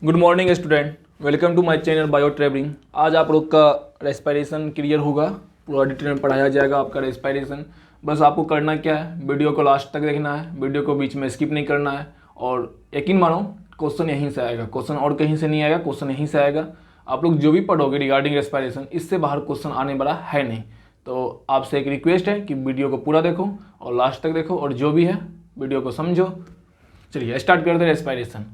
Good morning student, welcome to my channel bio traveling. आज आप लोग का रेस्पिरेशन क्लियर होगा, पूरा डिटेल में पढ़ाया जाएगा आपका रेस्पिरेशन। बस आपको करना क्या है, वीडियो को लास्ट तक देखना है, वीडियो को बीच में स्किप नहीं करना है। और यकीन मानो क्वेश्चन यहीं से आएगा, क्वेश्चन और कहीं से नहीं आएगा, क्वेश्चन यहीं से आएगा। आप लोग जो भी पढ़ोगे रिगार्डिंग रेस्पिरेशन, इससे बाहर क्वेश्चन आने वाला है नहीं। तो आपसे एक रिक्वेस्ट है कि वीडियो को पूरा देखो और लास्ट तक देखो और जो भी है वीडियो को समझो। चलिए स्टार्ट करते हैं रेस्पिरेशन।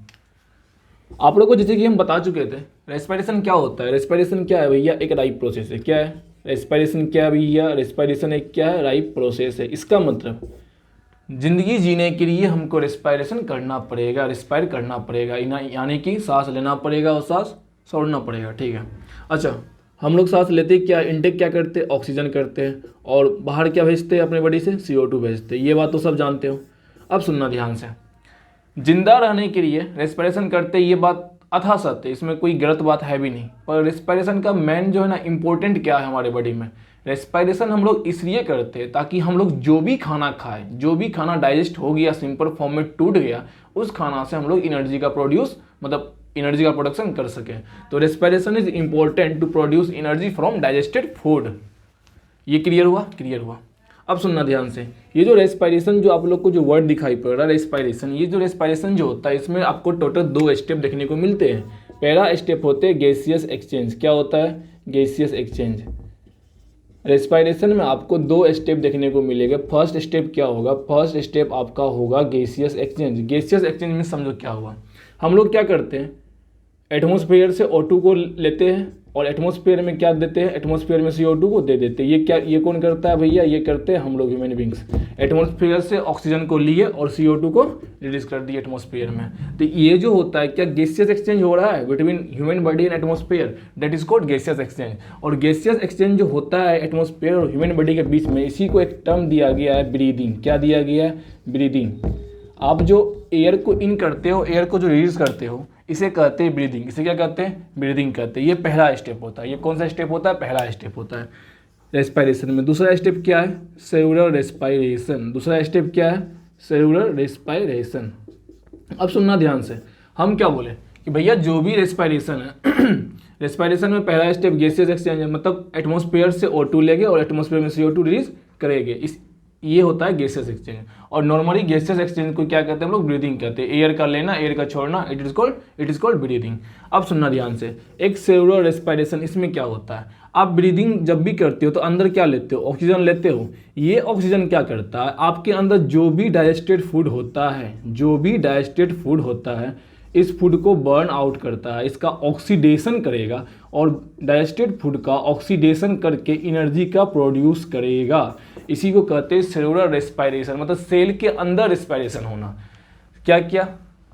आप लोगों को जैसे कि हम बता चुके थे, रेस्पिरेशन क्या होता है। रेस्पिरेशन क्या है भैया, एक राइट प्रोसेस है। क्या है रेस्पिरेशन, क्या है भैया, रेस्पिरेशन एक क्या है, राइट प्रोसेस है। इसका मतलब जिंदगी जीने के लिए हमको रेस्पिरेशन करना पड़ेगा, रेस्पायर करना पड़ेगा, यानी कि सांस लेना पड़ेगा और सांस छोड़ना पड़ेगा। ठीक है। अच्छा, हम लोग सांस लेते क्या, इनटेक क्या करते हैं, ऑक्सीजन करते हैं, और बाहर क्या भेजते हैं अपने बॉडी से, CO2 भेजते हैं। ये बात तो सब जानते हो। अब सुनना ध्यान से, जिंदा रहने के लिए रेस्पिरेशन करते, ये बात अथा सत्य है, इसमें कोई गलत बात है भी नहीं। पर रेस्पिरेशन का मेन जो है ना इम्पोर्टेंट क्या है हमारे बॉडी में, रेस्पिरेशन हम लोग इसलिए करते हैं ताकि हम लोग जो भी खाना खाएं, जो भी खाना डाइजेस्ट हो गया, सिंपल फॉर्म में टूट गया, उस खाना से हम लोग एनर्जी का एनर्जी का प्रोडक्शन कर सकें। तो respiration is important to produce energy from digested food. ये क्लियर हुआ, क्लियर हुआ। अब सुनना ध्यान से, ये जो रेस्पिरेशन, जो आप लोग को जो वर्ड दिखाई पड़ रहा है रेस्पिरेशन, ये जो रेस्पिरेशन जो होता है, इसमें आपको टोटल 2 स्टेप देखने को मिलते हैं। पहला स्टेप होते हैं गैसियस एक्सचेंज। क्या होता है, गैसियस एक्सचेंज। रेस्पिरेशन में आपको 2 स्टेप देखने को मिलेगा। फर्स्ट स्टेप क्या होगा, फर्स्ट स्टेप आपका होगा गैसियस एक्सचेंज। गैसियस एक्सचेंज में समझो क्या हुआ, हम लोग क्या करते हैं, एटमॉस्फेयर से O2 को लेते हैं और एटमॉस्फेयर में क्या देते हैं, एटमॉस्फेयर में CO2 को दे देते हैं। ये कौन करता है भैया, ये करते हैं हम लोग ह्यूमन बींग्स। एटमॉस्फेयर से ऑक्सीजन को लिए और CO2 को रिलीज कर दिए एटमॉस्फेयर में। तो ये जो होता है क्या, गैसियस एक्सचेंज हो रहा है between human body and atmosphere, that is called gaseous exchange. और गैसियस एक्सचेंज जो होता है एटमॉस्फेयर और ह्यूमन बॉडी के बीच में, इसी को एक टर्म दिया गया है ब्रीदिंग। क्या दिया गया है, ब्रीदिंग। आप जो एयर को इन करते हो, एयर को जो रिलीज करते हो, इसे कहते हैं ब्रीदिंग। इसे क्या कहते हैं, ब्रीदिंग कहते हैं। ये पहला स्टेप होता है। ये कौन सा स्टेप होता है, पहला स्टेप होता है रेस्पिरेशन में। दूसरा स्टेप क्या है, सेलुलर रेस्पिरेशन। दूसरा स्टेप क्या है, सेलुलर रेस्पिरेशन। अब सुनना ध्यान से, हम क्या बोले कि भैया जो भी रेस्पिरेशन है रेस्पिरेशन में पहला स्टेप गैसियस एक्सचेंज है, मतलब एटमॉस्फेयर से O2 लेंगे और एटमॉस्फेयर में CO2 रिलीज करेंगे। ये होता है गैसियस एक्सचेंज। और नॉर्मली गैसियस एक्सचेंज को क्या कहते हैं हम लोग, ब्रीदिंग कहते हैं। एयर का लेना, एयर का छोड़ना, इट इज कॉल्ड ब्रीदिंग। अब सुनना ध्यान से, एक सेलुलर रेस्पिरेशन, इसमें क्या होता है, आप ब्रीदिंग जब भी करते हो तो अंदर क्या लेते हो, ऑक्सीजन लेते हो। ये ऑक्सीजन क्या करता है, आपके अंदर जो भी डाइजेस्टेड फूड होता है, जो भी डाइजेस्टेड फूड होता है, इस फूड को बर्न आउट करता है, इसका ऑक्सीडेशन करेगा और डाइजेस्टेड फूड का ऑक्सीडेशन करके एनर्जी का प्रोड्यूस करेगा। इसी को कहते हैं सेलुलर रेस्पिरेशन, मतलब सेल के अंदर रेस्पिरेशन होना। क्या क्या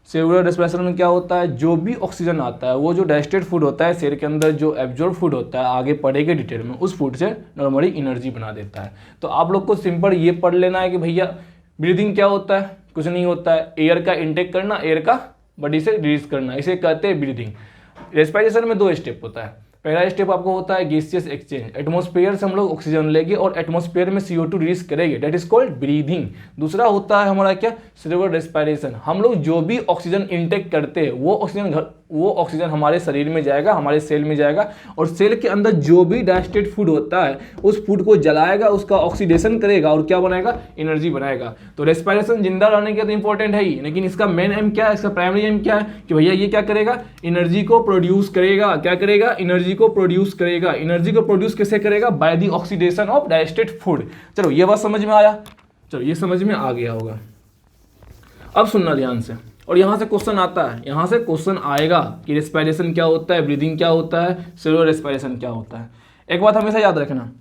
सेलुलर रेस्पिरेशन में क्या होता है, जो भी ऑक्सीजन आता है, वो जो डाइजेस्टेड फूड होता है, सेल के अंदर जो एब्जॉर्ब फूड होता है, आगे पढ़ेंगे डिटेल में, उस फूड से नॉर्मली एनर्जी बना देता है। तो आप लोग को सिंपल ये पढ़ लेना है कि भैया ब्रीदिंग क्या होता है, कुछ नहीं होता है, एयर का इंटेक करना, एयर का बॉडी से रिलीज करना, इसे कहते हैं ब्रीदिंग। रेस्पिरेशन में 2 स्टेप होता है। पहला स्टेप आपको होता है गैसियस एक्सचेंज, एटमॉस्फेयर से हम लोग ऑक्सीजन लेंगे और एटमॉस्फेयर में CO2 रिलीज करेंगे, दैट इज कॉल्ड ब्रीदिंग। दूसरा होता है हमारा क्या, सेलुलर रेस्पिरेशन। हम लोग जो भी ऑक्सीजन इंटेक करते हैं, वो ऑक्सीजन हमारे शरीर में जाएगा, हमारे सेल में जाएगा, और सेल के अंदर जो भी डाइजेस्टेड फूड होता है, उस फूड को जलाएगा, उसका ऑक्सीडेशन करेगा और क्या बनाएगा, एनर्जी बनाएगा। तो रेस्पिरेशन जिंदा रहने के तो इंपॉर्टेंट है ही, लेकिन इसका मेन एम क्या है, इसका प्राइमरी एम क्या है कि भैया ये क्या करेगा, एनर्जी को प्रोड्यूस करेगा। क्या करेगा, एनर्जी को प्रोड्यूस करेगा। एनर्जी को प्रोड्यूस कैसे करेगा, by the oxidation of digested food. चलो ये बात समझ में आया, चलो ये समझ में आ गया होगा। अब सुनना ध्यान से, और यहाँ से क्वेश्चन आता है, यहाँ से क्वेश्चन आएगा कि रेस्पिरेशन क्या होता है, ब्रीदिंग क्या होता है, सेलुलर रेस्पिरेशन क्या होता है। एक बात हमेशा याद रखना,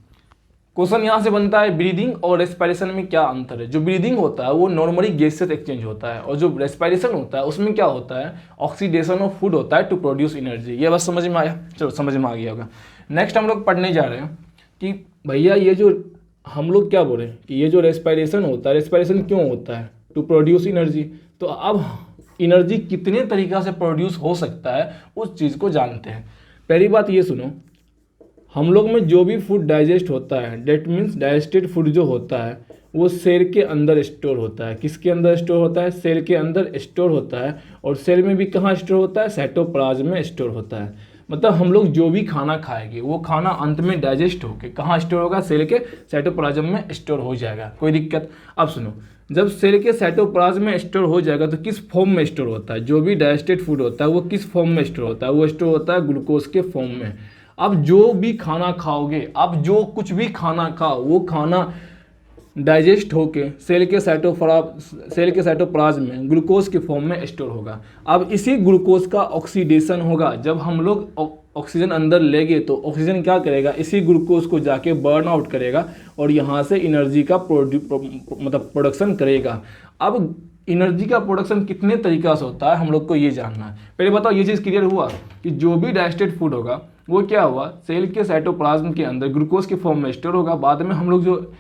क्वेश्चन यहाँ से बनता है ब्रीदिंग और रेस्पिरेशन में क्या अंतर है। जो ब्रीदिंग होता है वो नॉर्मली गैसियस एक्सचेंज होता है, और जो रेस्पिरेशन होता है उसमें क्या होता है, ऑक्सीडेशन ऑफ फूड होता है टू प्रोड्यूस एनर्जी। ये बस समझ में आया, चलो समझ में आ गया होगा। नेक्स्ट हम लोग पढ़ने जा रहे हैं कि भैया ये जो हम लोग क्या बोले कि ये जो रेस्पिरेशन होता है, रेस्पिरेशन क्यों होता है, टू प्रोड्यूस एनर्जी। तो अब एनर्जी कितने तरीक़ा से प्रोड्यूस हो सकता है उस चीज़ को जानते हैं। पहली बात ये सुनो, हम लोग में जो भी फूड डाइजेस्ट होता है, डेट मीन्स डाइजेस्टेड फूड जो होता है, वो सेल के अंदर स्टोर होता है। किसके अंदर स्टोर होता है? सेल के अंदर स्टोर होता है। और सेल में भी कहाँ स्टोर होता है? साइटोप्लाज्म में स्टोर होता है। मतलब हम लोग जो भी खाना खाएंगे वो खाना अंत में डाइजेस्ट होकर कहाँ स्टोर होगा? सेल के साइटोप्लाज्म में स्टोर हो जाएगा। कोई दिक्कत? अब सुनो, जब सेल के साइटोप्लाज्म में स्टोर हो जाएगा तो किस फॉर्म में स्टोर होता है? जो भी डाइजेस्टेड फूड होता है वो किस फॉर्म में स्टोर होता है? वो स्टोर होता है ग्लूकोज के फॉर्म में। अब जो भी खाना खाओगे, आप जो कुछ भी खाना खाओ, वो खाना डाइजेस्ट होके सेल के साइटोप्लाज्म में ग्लूकोज के फॉर्म में स्टोर होगा। अब इसी ग्लूकोज का ऑक्सीडेशन होगा। जब हम लोग ऑक्सीजन अंदर लेंगे तो ऑक्सीजन क्या करेगा? इसी ग्लूकोज को जाके बर्न आउट करेगा और यहाँ से एनर्जी का प्रोडक्शन करेगा। अब एनर्जी का प्रोडक्शन कितने तरीक़ा से होता है हम लोग को ये जानना है। पहले बताओ ये चीज़ क्लियर हुआ कि जो भी डाइजेस्टेड फूड होगा वो क्या हुआ? सेल के साइटोप्लाज्म के अंदर ग्लूकोज के फॉर्म में स्टोर होगा। बाद में हम लोग जो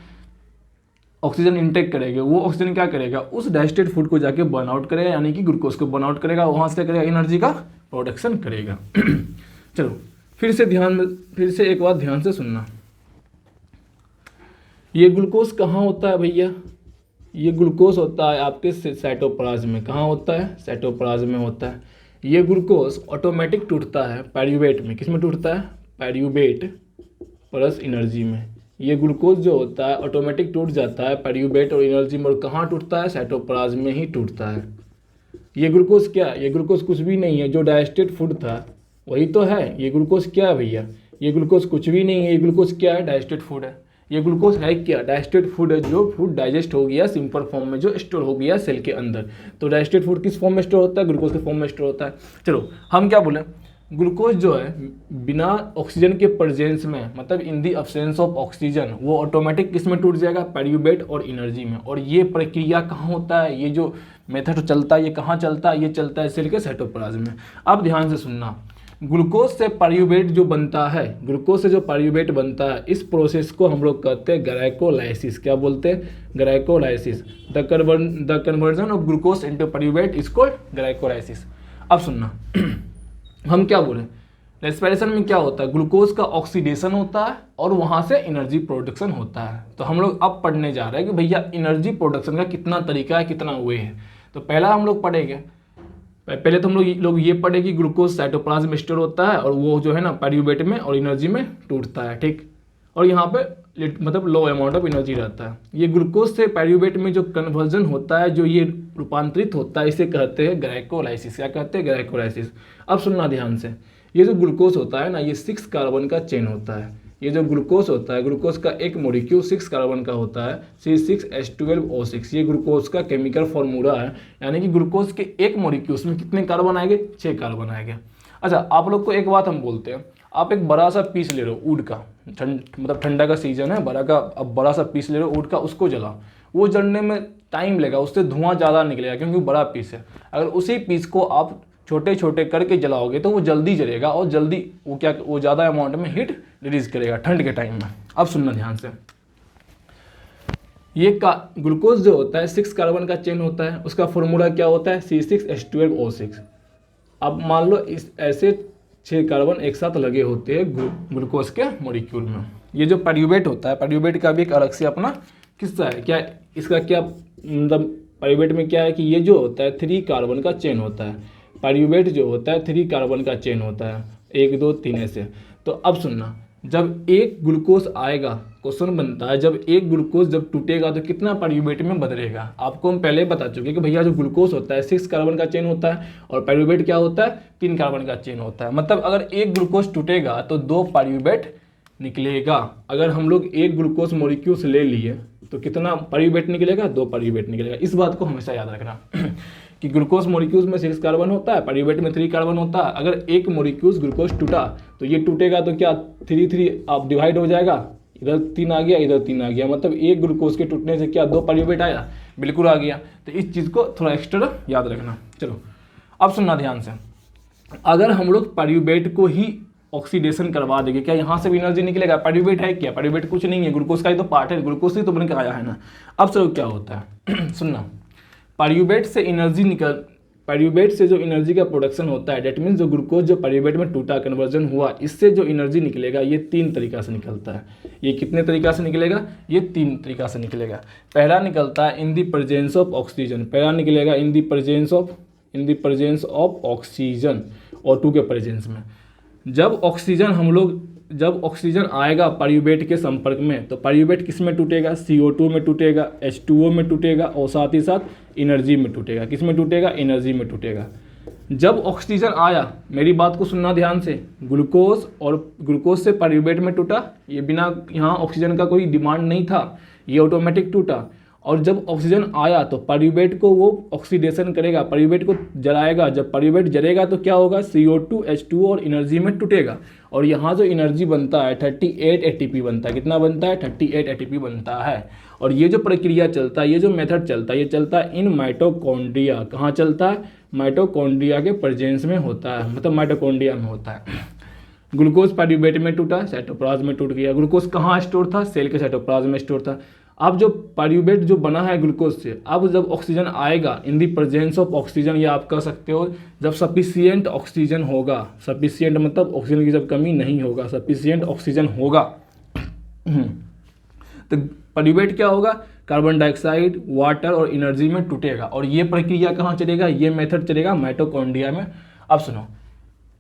ऑक्सीजन इंटेक करेंगे वो ऑक्सीजन क्या करेगा? उस डाइजेस्टेड फूड को जाके बर्न आउट करेगा, यानी कि ग्लूकोज को बर्न आउट करेगा, वहाँ से क्या करेगा? एनर्जी का प्रोडक्शन करेगा। चलो फिर से एक बात ध्यान से सुनना। ये ग्लूकोज कहाँ होता है भैया? ये ग्लूकोज होता है आपके साइटोप्लाज्म में। कहाँ होता है? साइटोप्लाज्म में होता है। ये ग्लूकोज ऑटोमेटिक टूटता है पायरूवेट में। किस में टूटता है? पायरूवेट प्लस एनर्जी में। ये ग्लूकोज जो होता है ऑटोमेटिक टूट जाता है पायरूवेट और एनर्जी में। और कहाँ टूटता है? साइटोप्लाज्म में ही टूटता है। ये ग्लूकोज क्या है? ये ग्लूकोज कुछ भी नहीं है। जो डाइजेस्टेड फूड था वही तो है। ये ग्लूकोज क्या है भैया? ये ग्लूकोज कुछ भी नहीं है। ये ग्लूकोज क्या है? डाइजेस्टेड फूड है। ये ग्लूकोज है क्या? डाइजेस्टेड फूड है। जो फूड डाइजेस्ट हो गया सिंपल फॉर्म में, जो स्टोर हो गया सेल के अंदर। तो डाइजेस्टेड फूड किस फॉर्म में स्टोर होता है? ग्लूकोज के फॉर्म में स्टोर होता है। चलो हम क्या बोले, ग्लूकोज जो है बिना ऑक्सीजन के प्रेजेंस में, मतलब इन दी अब्सेंस ऑफ ऑक्सीजन, वो ऑटोमेटिक किस में टूट जाएगा? पायरूवेट और एनर्जी में। और ये प्रक्रिया कहाँ होता है? ये जो मेथड चलता है ये कहाँ चलता है? ये चलता है सेल के साइटोप्लाज्म में। अब ध्यान से सुनना, ग्लूकोज से पायरूवेट जो बनता है, ग्लूकोज से जो पायरूवेट बनता है, इस प्रोसेस को हम लोग कहते हैं ग्लाइकोलाइसिस। क्या बोलते हैं? Glycolysis. The conversion of glucose into pyruvate is called glycolysis. अब सुनना, हम क्या बोले, रेस्पिरेशन में क्या होता है? ग्लूकोज का ऑक्सीडेशन होता है और वहाँ से एनर्जी प्रोडक्शन होता है। तो हम लोग अब पढ़ने जा रहे हैं कि भैया एनर्जी प्रोडक्शन का कितना तरीका है, कितना वे है। तो पहला हम लोग पढ़ेंगे, पहले तो हम लोग ये पढ़े कि ग्लूकोज साइटोप्लाज्म में स्टोर होता है और वो जो है ना पायरूवेट में और एनर्जी में टूटता है, ठीक। और यहाँ पे मतलब लो अमाउंट ऑफ एनर्जी रहता है। ये ग्लूकोज से पायरूवेट में जो कन्वर्जन होता है, जो ये रूपांतरित होता है, इसे कहते हैं ग्लाइकोलाइसिस। क्या कहते हैं? ग्लाइकोलाइसिस। अब सुनना ध्यान से, ये जो ग्लूकोज होता है ना, ये 6 कार्बन का चेन होता है। ये जो ग्लूकोज होता है, ग्लूकोज का एक मॉलिक्यूल 6 कार्बन का होता है, C6H12O6। ये ग्लूकोज का केमिकल फॉर्मूला है। यानी कि ग्लूकोज के एक मॉलिक्यूल्स में कितने कार्बन आएंगे? 6 कार्बन आएंगे। अच्छा, आप लोग को एक बात हम बोलते हैं, आप एक बड़ा सा पीस ले लो वुड का, मतलब ठंडा का सीजन है, अब बड़ा सा पीस ले लो वुड का, उसको जलाओ। वो जलने में टाइम लगेगा, उससे धुआं ज़्यादा निकलेगा क्योंकि बड़ा पीस है। अगर उसी पीस को आप छोटे छोटे करके जलाओगे तो वो जल्दी जलेगा और जल्दी वो ज़्यादा अमाउंट में हीट रिलीज करेगा ठंड के टाइम में। अब सुनना ध्यान से, ये ग्लूकोज जो होता है 6 कार्बन का चेन होता है, उसका फॉर्मूला क्या होता है? C6H12O6। अब मान लो इस ऐसे 6 कार्बन एक साथ लगे होते हैं ग्लूकोज के मॉलिक्यूल में। ये जो पायरूवेट होता है, पायरूवेट का भी एक अलग से अपना किस्सा है। क्या इसका क्या मतलब, पायरूवेट में क्या है कि ये जो होता है 3 कार्बन का चेन होता है। पायरूवेट जो होता है 3 कार्बन का चेन होता है, 1 2 3 ऐसे। तो अब सुनना, जब एक ग्लूकोज आएगा, क्वेश्चन बनता है जब एक ग्लूकोज जब टूटेगा तो कितना पायरूवेट में बदलेगा। आपको हम पहले बता चुके कि भैया जो ग्लूकोज होता है 6 कार्बन का चेन होता है और पायरूवेट क्या होता है? 3 कार्बन का चेन होता है। मतलब अगर एक ग्लूकोज टूटेगा तो 2 पायरूवेट निकलेगा। अगर हम लोग एक ग्लूकोज मॉलिक्यूल्स ले लिए तो कितना पायरूवेट निकलेगा? 2 पायरूवेट निकलेगा। इस बात को हमेशा याद रखना कि ग्लूकोज मॉलिक्यूल्स में 6 कार्बन होता है, पायरूवेट में 3 कार्बन होता है। अगर एक मॉलिक्यूल्स ग्लूकोज टूटा तो ये टूटेगा तो क्या 3 आप डिवाइड हो जाएगा, इधर 3 आ गया, इधर 3 आ गया। मतलब एक ग्लूकोज के टूटने से क्या 2 पायरूवेट आया? बिल्कुल आ गया। तो इस चीज़ को थोड़ा एक्स्ट्रा याद रखना। चलो अब सुनना ध्यान से, अगर हम लोग पायरूवेट को ही ऑक्सीडेशन करवा देंगे, क्या यहाँ से भी एनर्जी निकलेगा? पायरूवेट है क्या? पायरूवेट कुछ नहीं है, ग्लूकोज का ही तो पार्ट है, ग्लूकोज से तो बन के आया है ना। अब चलो क्या होता है सुनना, पायरूवेट से एनर्जी पायरूवेट से जो एनर्जी का प्रोडक्शन होता है, डेट मीन्स जो ग्लूकोज जो पायरूवेट में टूटा, कन्वर्जन हुआ, इससे जो एनर्जी निकलेगा ये 3 तरीका से निकलता है। ये कितने तरीका से निकलेगा? ये 3 तरीका से निकलेगा। पहला निकलता है in the presence of oxygen, पहला निकलेगा in the presence of oxygen, O2 के प्रेजेंस में। जब ऑक्सीजन आएगा पायरूवेट के संपर्क में, तो पायरूवेट किस में टूटेगा? CO2 में टूटेगा, H2O में टूटेगा और साथ ही साथ एनर्जी में टूटेगा। किस में टूटेगा? एनर्जी में टूटेगा। जब ऑक्सीजन आया, मेरी बात को सुनना ध्यान से, ग्लूकोज से पायरूवेट में टूटा, ये बिना यहाँ ऑक्सीजन का कोई डिमांड नहीं था, ये ऑटोमेटिक टूटा। और जब ऑक्सीजन आया तो पायरूवेट को वो ऑक्सीडेशन करेगा, पायरूवेट को जलाएगा। जब पायरूवेट जलेगा तो क्या होगा? CO2, H2O और एनर्जी में टूटेगा। और यहाँ जो एनर्जी बनता है 38 ATP बनता है। कितना बनता है? 38 ATP बनता है। और ये जो प्रक्रिया चलता है, ये जो मेथड चलता है, ये चलता है इन माइटोकॉन्ड्रिया। कहाँ चलता है? माइटोकॉन्ड्रिया के प्रेजेंस में होता है, मतलब माइटोकॉन्ड्रिया में होता है। ग्लूकोज पायरूवेट में टूटा, साइटोप्लाज्म में टूट गया। ग्लूकोज कहाँ स्टोर था? सेल के साइटोप्लाज्म में स्टोर था। अब जो पायरूवेट जो बना है ग्लूकोज से, अब जब ऑक्सीजन आएगा, इन दी प्रेजेंस ऑफ ऑक्सीजन, या आप कह सकते हो जब सफिशियंट ऑक्सीजन होगा, सफिशियंट मतलब ऑक्सीजन की जब कमी नहीं होगा, सफिशियंट ऑक्सीजन होगा तो पायरूवेट क्या होगा? कार्बन डाइऑक्साइड, वाटर और एनर्जी में टूटेगा। और ये प्रक्रिया कहाँ चलेगा? ये मेथड चलेगा माइटोकॉन्ड्रिया में। अब सुनो,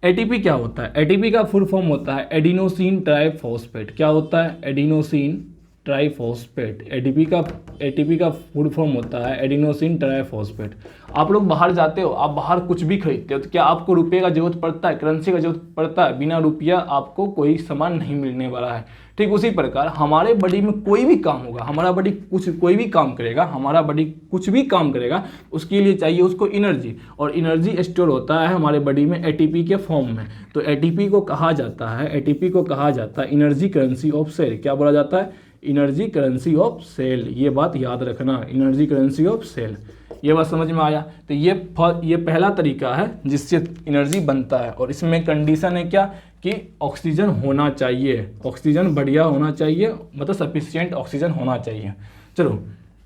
एटीपी क्या होता है? एटीपी का फुल फॉर्म होता है एडिनोसिन ट्राइफॉस्फेट। क्या होता है? Adenosine triphosphate. एटीपी का फुल फॉर्म होता है एडिनोसिन ट्राइफॉस्फेट। आप लोग बाहर जाते हो, आप बाहर कुछ भी खरीदते हो तो क्या आपको रुपये का जरूरत पड़ता है? करेंसी का जरूरत पड़ता है? बिना रुपया आपको कोई सामान नहीं मिलने वाला है। ठीक उसी प्रकार हमारे बॉडी में कोई भी काम होगा, हमारा बॉडी कोई भी काम करेगा, हमारा बॉडी कुछ भी काम करेगा, उसके लिए चाहिए उसको एनर्जी। और एनर्जी स्टोर होता है हमारे बॉडी में एटीपी के फॉर्म में। तो एटीपी को कहा जाता है एनर्जी करेंसी ऑफ सेल। क्या बोला जाता है? Energy currency of cell. ये बात याद रखना, एनर्जी करेंसी ऑफ सेल। ये बात समझ में आया? तो ये पहला तरीका है जिससे एनर्जी बनता है। और इसमें कंडीशन है क्या? कि ऑक्सीजन होना चाहिए, ऑक्सीजन बढ़िया होना चाहिए, मतलब सफिशिएंट ऑक्सीजन होना चाहिए। चलो,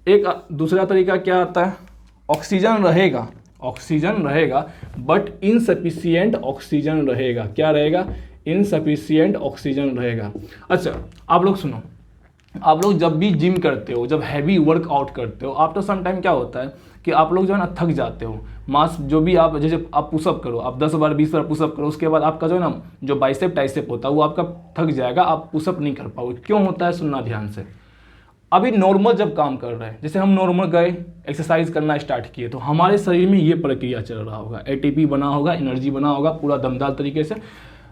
एक दूसरा तरीका क्या आता है? ऑक्सीजन रहेगा बट इनसफिशिएंट ऑक्सीजन रहेगा। क्या रहेगा? इनसफिशिएंट ऑक्सीजन रहेगा। अच्छा, आप लोग सुनो, आप लोग जब भी जिम करते हो, जब हैवी वर्कआउट करते हो, आफ्टर सम टाइम क्या होता है कि आप लोग जो है ना थक जाते हो। मास जो भी आप, जैसे आप पुशअप करो, आप 10 बार 20 बार पुशअप करो, उसके बाद आपका जो है ना जो बाइसेप टाइसेप होता है वो आपका थक जाएगा, आप पुशअप नहीं कर पाओगे। क्यों होता है? सुनना ध्यान से। अभी नॉर्मल जब काम कर रहे हैं, जैसे हम नॉर्मल गए एक्सरसाइज करना स्टार्ट किए, तो हमारे शरीर में ये प्रक्रिया चल रहा होगा, एटीपी बना होगा, एनर्जी बना होगा पूरा दमदार तरीके से।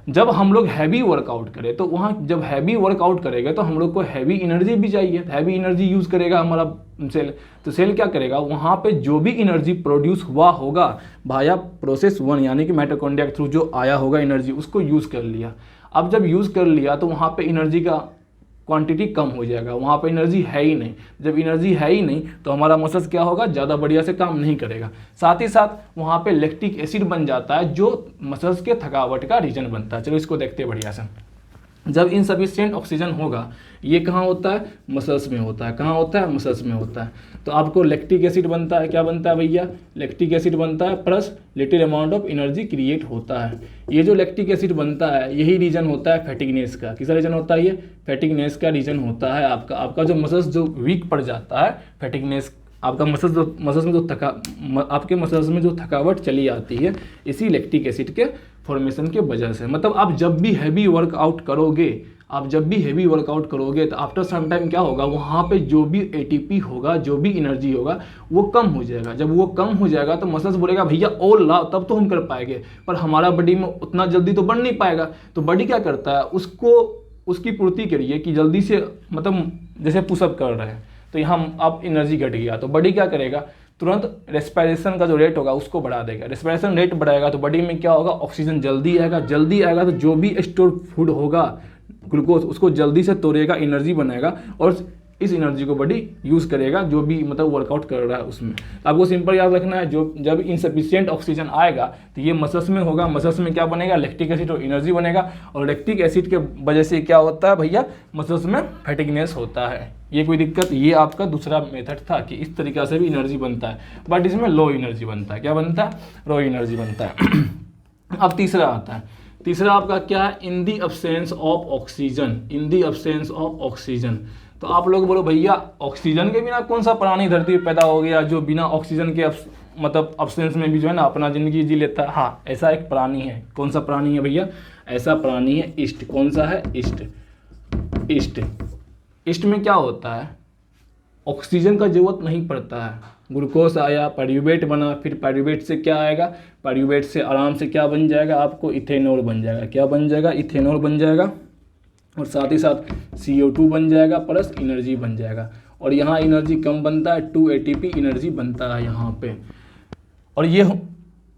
जब हम लोग हैवी वर्कआउट करें तो वहाँ जब हैवी वर्कआउट करेगा तो हम लोग को हैवी एनर्जी भी चाहिए, हैवी एनर्जी यूज़ करेगा हमारा सेल। तो सेल क्या करेगा? वहाँ पे जो भी एनर्जी प्रोड्यूस हुआ होगा भाया प्रोसेस 1 यानी कि माइटोकॉन्ड्रिया के थ्रू जो आया होगा एनर्जी, उसको यूज़ कर लिया। अब जब यूज़ कर लिया तो वहाँ पे एनर्जी का क्वांटिटी कम हो जाएगा, वहाँ पे एनर्जी है ही नहीं। जब एनर्जी है ही नहीं तो हमारा मसल्स क्या होगा? ज़्यादा बढ़िया से काम नहीं करेगा। साथ ही साथ वहाँ पे लैक्टिक एसिड बन जाता है जो मसल्स के थकावट का रीजन बनता है। चलो इसको देखते हैं बढ़िया से। जब इनसफिशिएंट ऑक्सीजन होगा, ये कहाँ होता है? मसल्स में होता है। कहाँ होता है? मसल्स में होता है। तो आपको लैक्टिक एसिड बनता है। क्या बनता है भैया? लैक्टिक एसिड बनता है plus little amount of energy create होता है। ये जो लैक्टिक एसिड बनता है यही रीजन होता है फैटिगनेस का। किसका रीजन होता है? ये फैटिगनेस का रीजन होता है। आपका जो मसल्स जो वीक पड़ जाता है, फैटिगनेस, आपका आपके मसल्स में जो थकावट चली आती है, इसी लैक्टिक एसिड के फॉर्मेशन के वजह से। मतलब आप जब भी हैवी वर्कआउट करोगे तो आफ्टर सम टाइम क्या होगा? वहाँ पे जो भी एटीपी होगा, जो भी एनर्जी होगा, वो कम हो जाएगा। जब वो कम हो जाएगा तो मसल्स बोलेगा भैया और लाओ, तब तो हम कर पाएंगे। पर हमारा बॉडी में उतना जल्दी तो बढ़ नहीं पाएगा। तो बॉडी क्या करता है? उसको उसकी पूर्ति के लिए कि जल्दी से, मतलब जैसे पुशअप कर रहे हैं तो यहाँ अब एनर्जी घट गया तो बॉडी क्या करेगा? तुरंत रेस्पिरेशन का जो रेट होगा उसको बढ़ा देगा। रेस्पिरेशन रेट बढ़ाएगा तो बॉडी में क्या होगा? ऑक्सीजन जल्दी आएगा तो जो भी स्टोर फूड होगा ग्लूकोज, उसको जल्दी से तोड़ेगा, एनर्जी बनाएगा। और इस एनर्जी को बॉडी यूज़ करेगा, जो भी मतलब वर्कआउट कर रहा है उसमें। आपको सिंपल याद रखना है, जो जब इनसफिशिएंट ऑक्सीजन आएगा तो ये मसल्स में होगा, मसल्स में क्या बनेगा, लैक्टिक एसिड और एनर्जी बनेगा, और लैक्टिक एसिड के वजह से क्या होता है भैया, मसल्स में फैटिगनेस होता है। ये कोई दिक्कत, ये आपका दूसरा मेथड था कि इस तरीक़ा से भी एनर्जी बनता है, बट इसमें लो एनर्जी बनता है। क्या बनता है? लो एनर्जी बनता है। अब तीसरा आता है, तीसरा आपका क्या है, in the absence of oxygen, in the absence of oxygen. तो आप लोग बोलो भैया ऑक्सीजन के बिना कौन सा प्राणी धरती पे पैदा हो गया जो बिना ऑक्सीजन के मतलब अब्सेंस में भी जो है ना अपना जिंदगी जी लेता है? हाँ, ऐसा एक प्राणी है। कौन सा प्राणी है भैया? ऐसा प्राणी है ईस्ट। कौन सा है? ईस्ट। ईस्ट, ईस्ट में क्या होता है, ऑक्सीजन का जरूरत नहीं पड़ता है। ग्लूकोज आया, पायरूवेट बना, फिर पायरूवेट से क्या आएगा, पायरूवेट से आराम से क्या बन जाएगा, आपको इथेनॉल बन जाएगा। क्या बन जाएगा? इथेनॉल बन जाएगा, और साथ ही साथ CO2 बन जाएगा, प्लस एनर्जी बन जाएगा। और यहाँ एनर्जी कम बनता है, 2 ATP एनर्जी बनता है यहाँ पे। और ये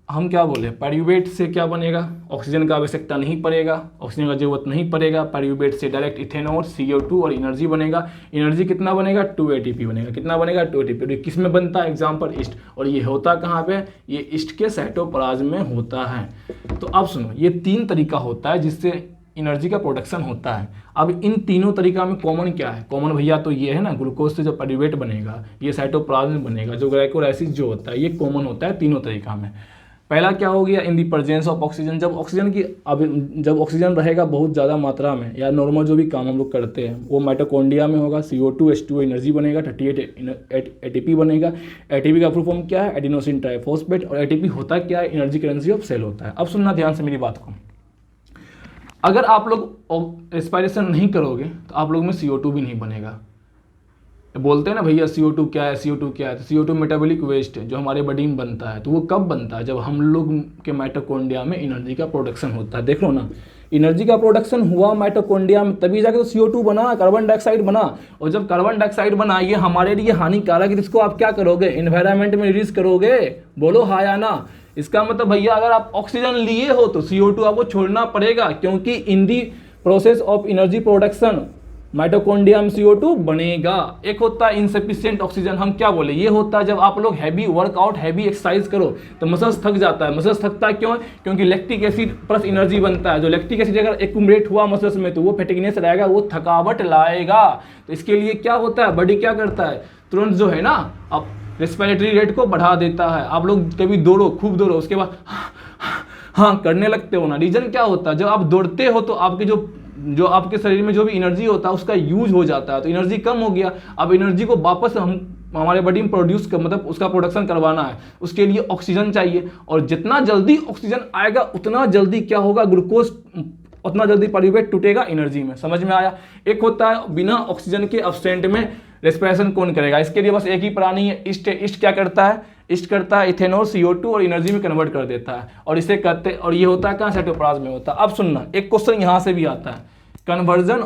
हम क्या बोले, पायरूवेट से क्या बनेगा, ऑक्सीजन का आवश्यकता नहीं पड़ेगा, ऑक्सीजन का जरूरत नहीं पड़ेगा। पायरूवेट से डायरेक्ट इथेनॉल, CO2 और एनर्जी बनेगा। एनर्जी कितना बनेगा? 2 ATP बनेगा। कितना बनेगा? 2 ATP। और किस में बनता है? Example east. और ये होता कहाँ पे? ये ईस्ट के साइटोप्लाज्म में होता है। तो अब सुनो, ये 3 तरीका होता है जिससे एनर्जी का प्रोडक्शन होता है। अब इन तीनों तरीका में कॉमन क्या है? कॉमन भैया तो ये है ना, ग्लूकोज से जो पायरूवेट बनेगा, ये साइटोप्लाज्म बनेगा, जो ग्लाइकोलाइसिस जो होता है, ये कॉमन होता है तीनों तरीका में। पहला क्या हो गया, इन दी प्रेजेंस ऑफ ऑक्सीजन। जब ऑक्सीजन की जब ऑक्सीजन रहेगा बहुत ज़्यादा मात्रा में, या नॉर्मल जो भी काम हम लोग करते हैं वो माइटोकॉन्ड्रिया में होगा, CO2 H2O एनर्जी बनेगा, 38 ATP बनेगा। ATP का फुल फॉर्म क्या है? Adenosine triphosphate. और ATP होता क्या है? एनर्जी करेंसी ऑफ सेल होता है। अब सुनना ध्यान से मेरी बात को, अगर आप लोग रेस्पिरेशन नहीं करोगे तो आप लोग में CO2 भी नहीं बनेगा। बोलते हैं ना भैया CO2 क्या है, CO2 क्या है? तो CO2 मेटाबॉलिक वेस्ट है जो हमारे बॉडी में बनता है। तो वो कब बनता है? जब हम लोग के माइटोकॉन्ड्रिया में एनर्जी का प्रोडक्शन होता है। देख लो ना, एनर्जी का प्रोडक्शन हुआ माइटोकॉन्ड्रिया में, तभी जाके तो CO2 बना, कार्बन डाइऑक्साइड बना। और जब कार्बन डाइऑक्साइड बना, ये हमारे लिए हानिकारक है, इसको आप क्या करोगे? एनवायरनमेंट में रिलीज करोगे। बोलो हाँ या ना? इसका मतलब भैया अगर आप ऑक्सीजन लिए हो तो CO2 आपको छोड़ना पड़ेगा, क्योंकि in the process of energy production mitochondria में CO2 बनेगा। एक होता है इनसफिशिएंट ऑक्सीजन, हम क्या बोले, ये होता है जब आप लोग हैवी वर्कआउट, हैवी एक्सरसाइज करो तो मसल्स थक जाता है। मसल्स थकता है क्यों? क्योंकि लैक्टिक एसिड प्लस एनर्जी बनता है। जो लैक्टिक एसिड अगर एक्यूमुलेट हुआ मसल्स में तो वो फैटिगनेस रहेगा, वो थकावट लाएगा। तो इसके लिए क्या होता है, बॉडी क्या करता है, तुरंत जो है ना अब रेस्पिरेटरी रेट को बढ़ा देता है। आप लोग कभी दौड़ो, खूब दौड़ो, उसके बाद हाँ करने लगते हो ना, रीजन क्या होता है, जब आप दौड़ते हो तो आपके जो आपके शरीर में जो भी एनर्जी होता है उसका यूज हो जाता है, तो एनर्जी कम हो गया। अब एनर्जी को वापस हमारे बॉडी में प्रोड्यूस कर, मतलब उसका प्रोडक्शन करवाना है, उसके लिए ऑक्सीजन चाहिए। और जितना जल्दी ऑक्सीजन आएगा उतना जल्दी क्या होगा, ग्लूकोज उतना जल्दी पायरूवेट टूटेगा एनर्जी में। समझ में आया? एक होता है बिना ऑक्सीजन के एब्सेंट में रेस्पिरेशन कौन करेगा, इसके लिए बस एक ही प्राणी है, ईस्ट। ईस्ट क्या करता है, ईस्ट करता है इथेनॉल CO2 और एनर्जी में कन्वर्ट कर देता है, और इसे कहते, और ये होता है कहाँ, साइटोप्लाज्म में होता है। अब सुनना, एक क्वेश्चन यहाँ से भी आता है, conversion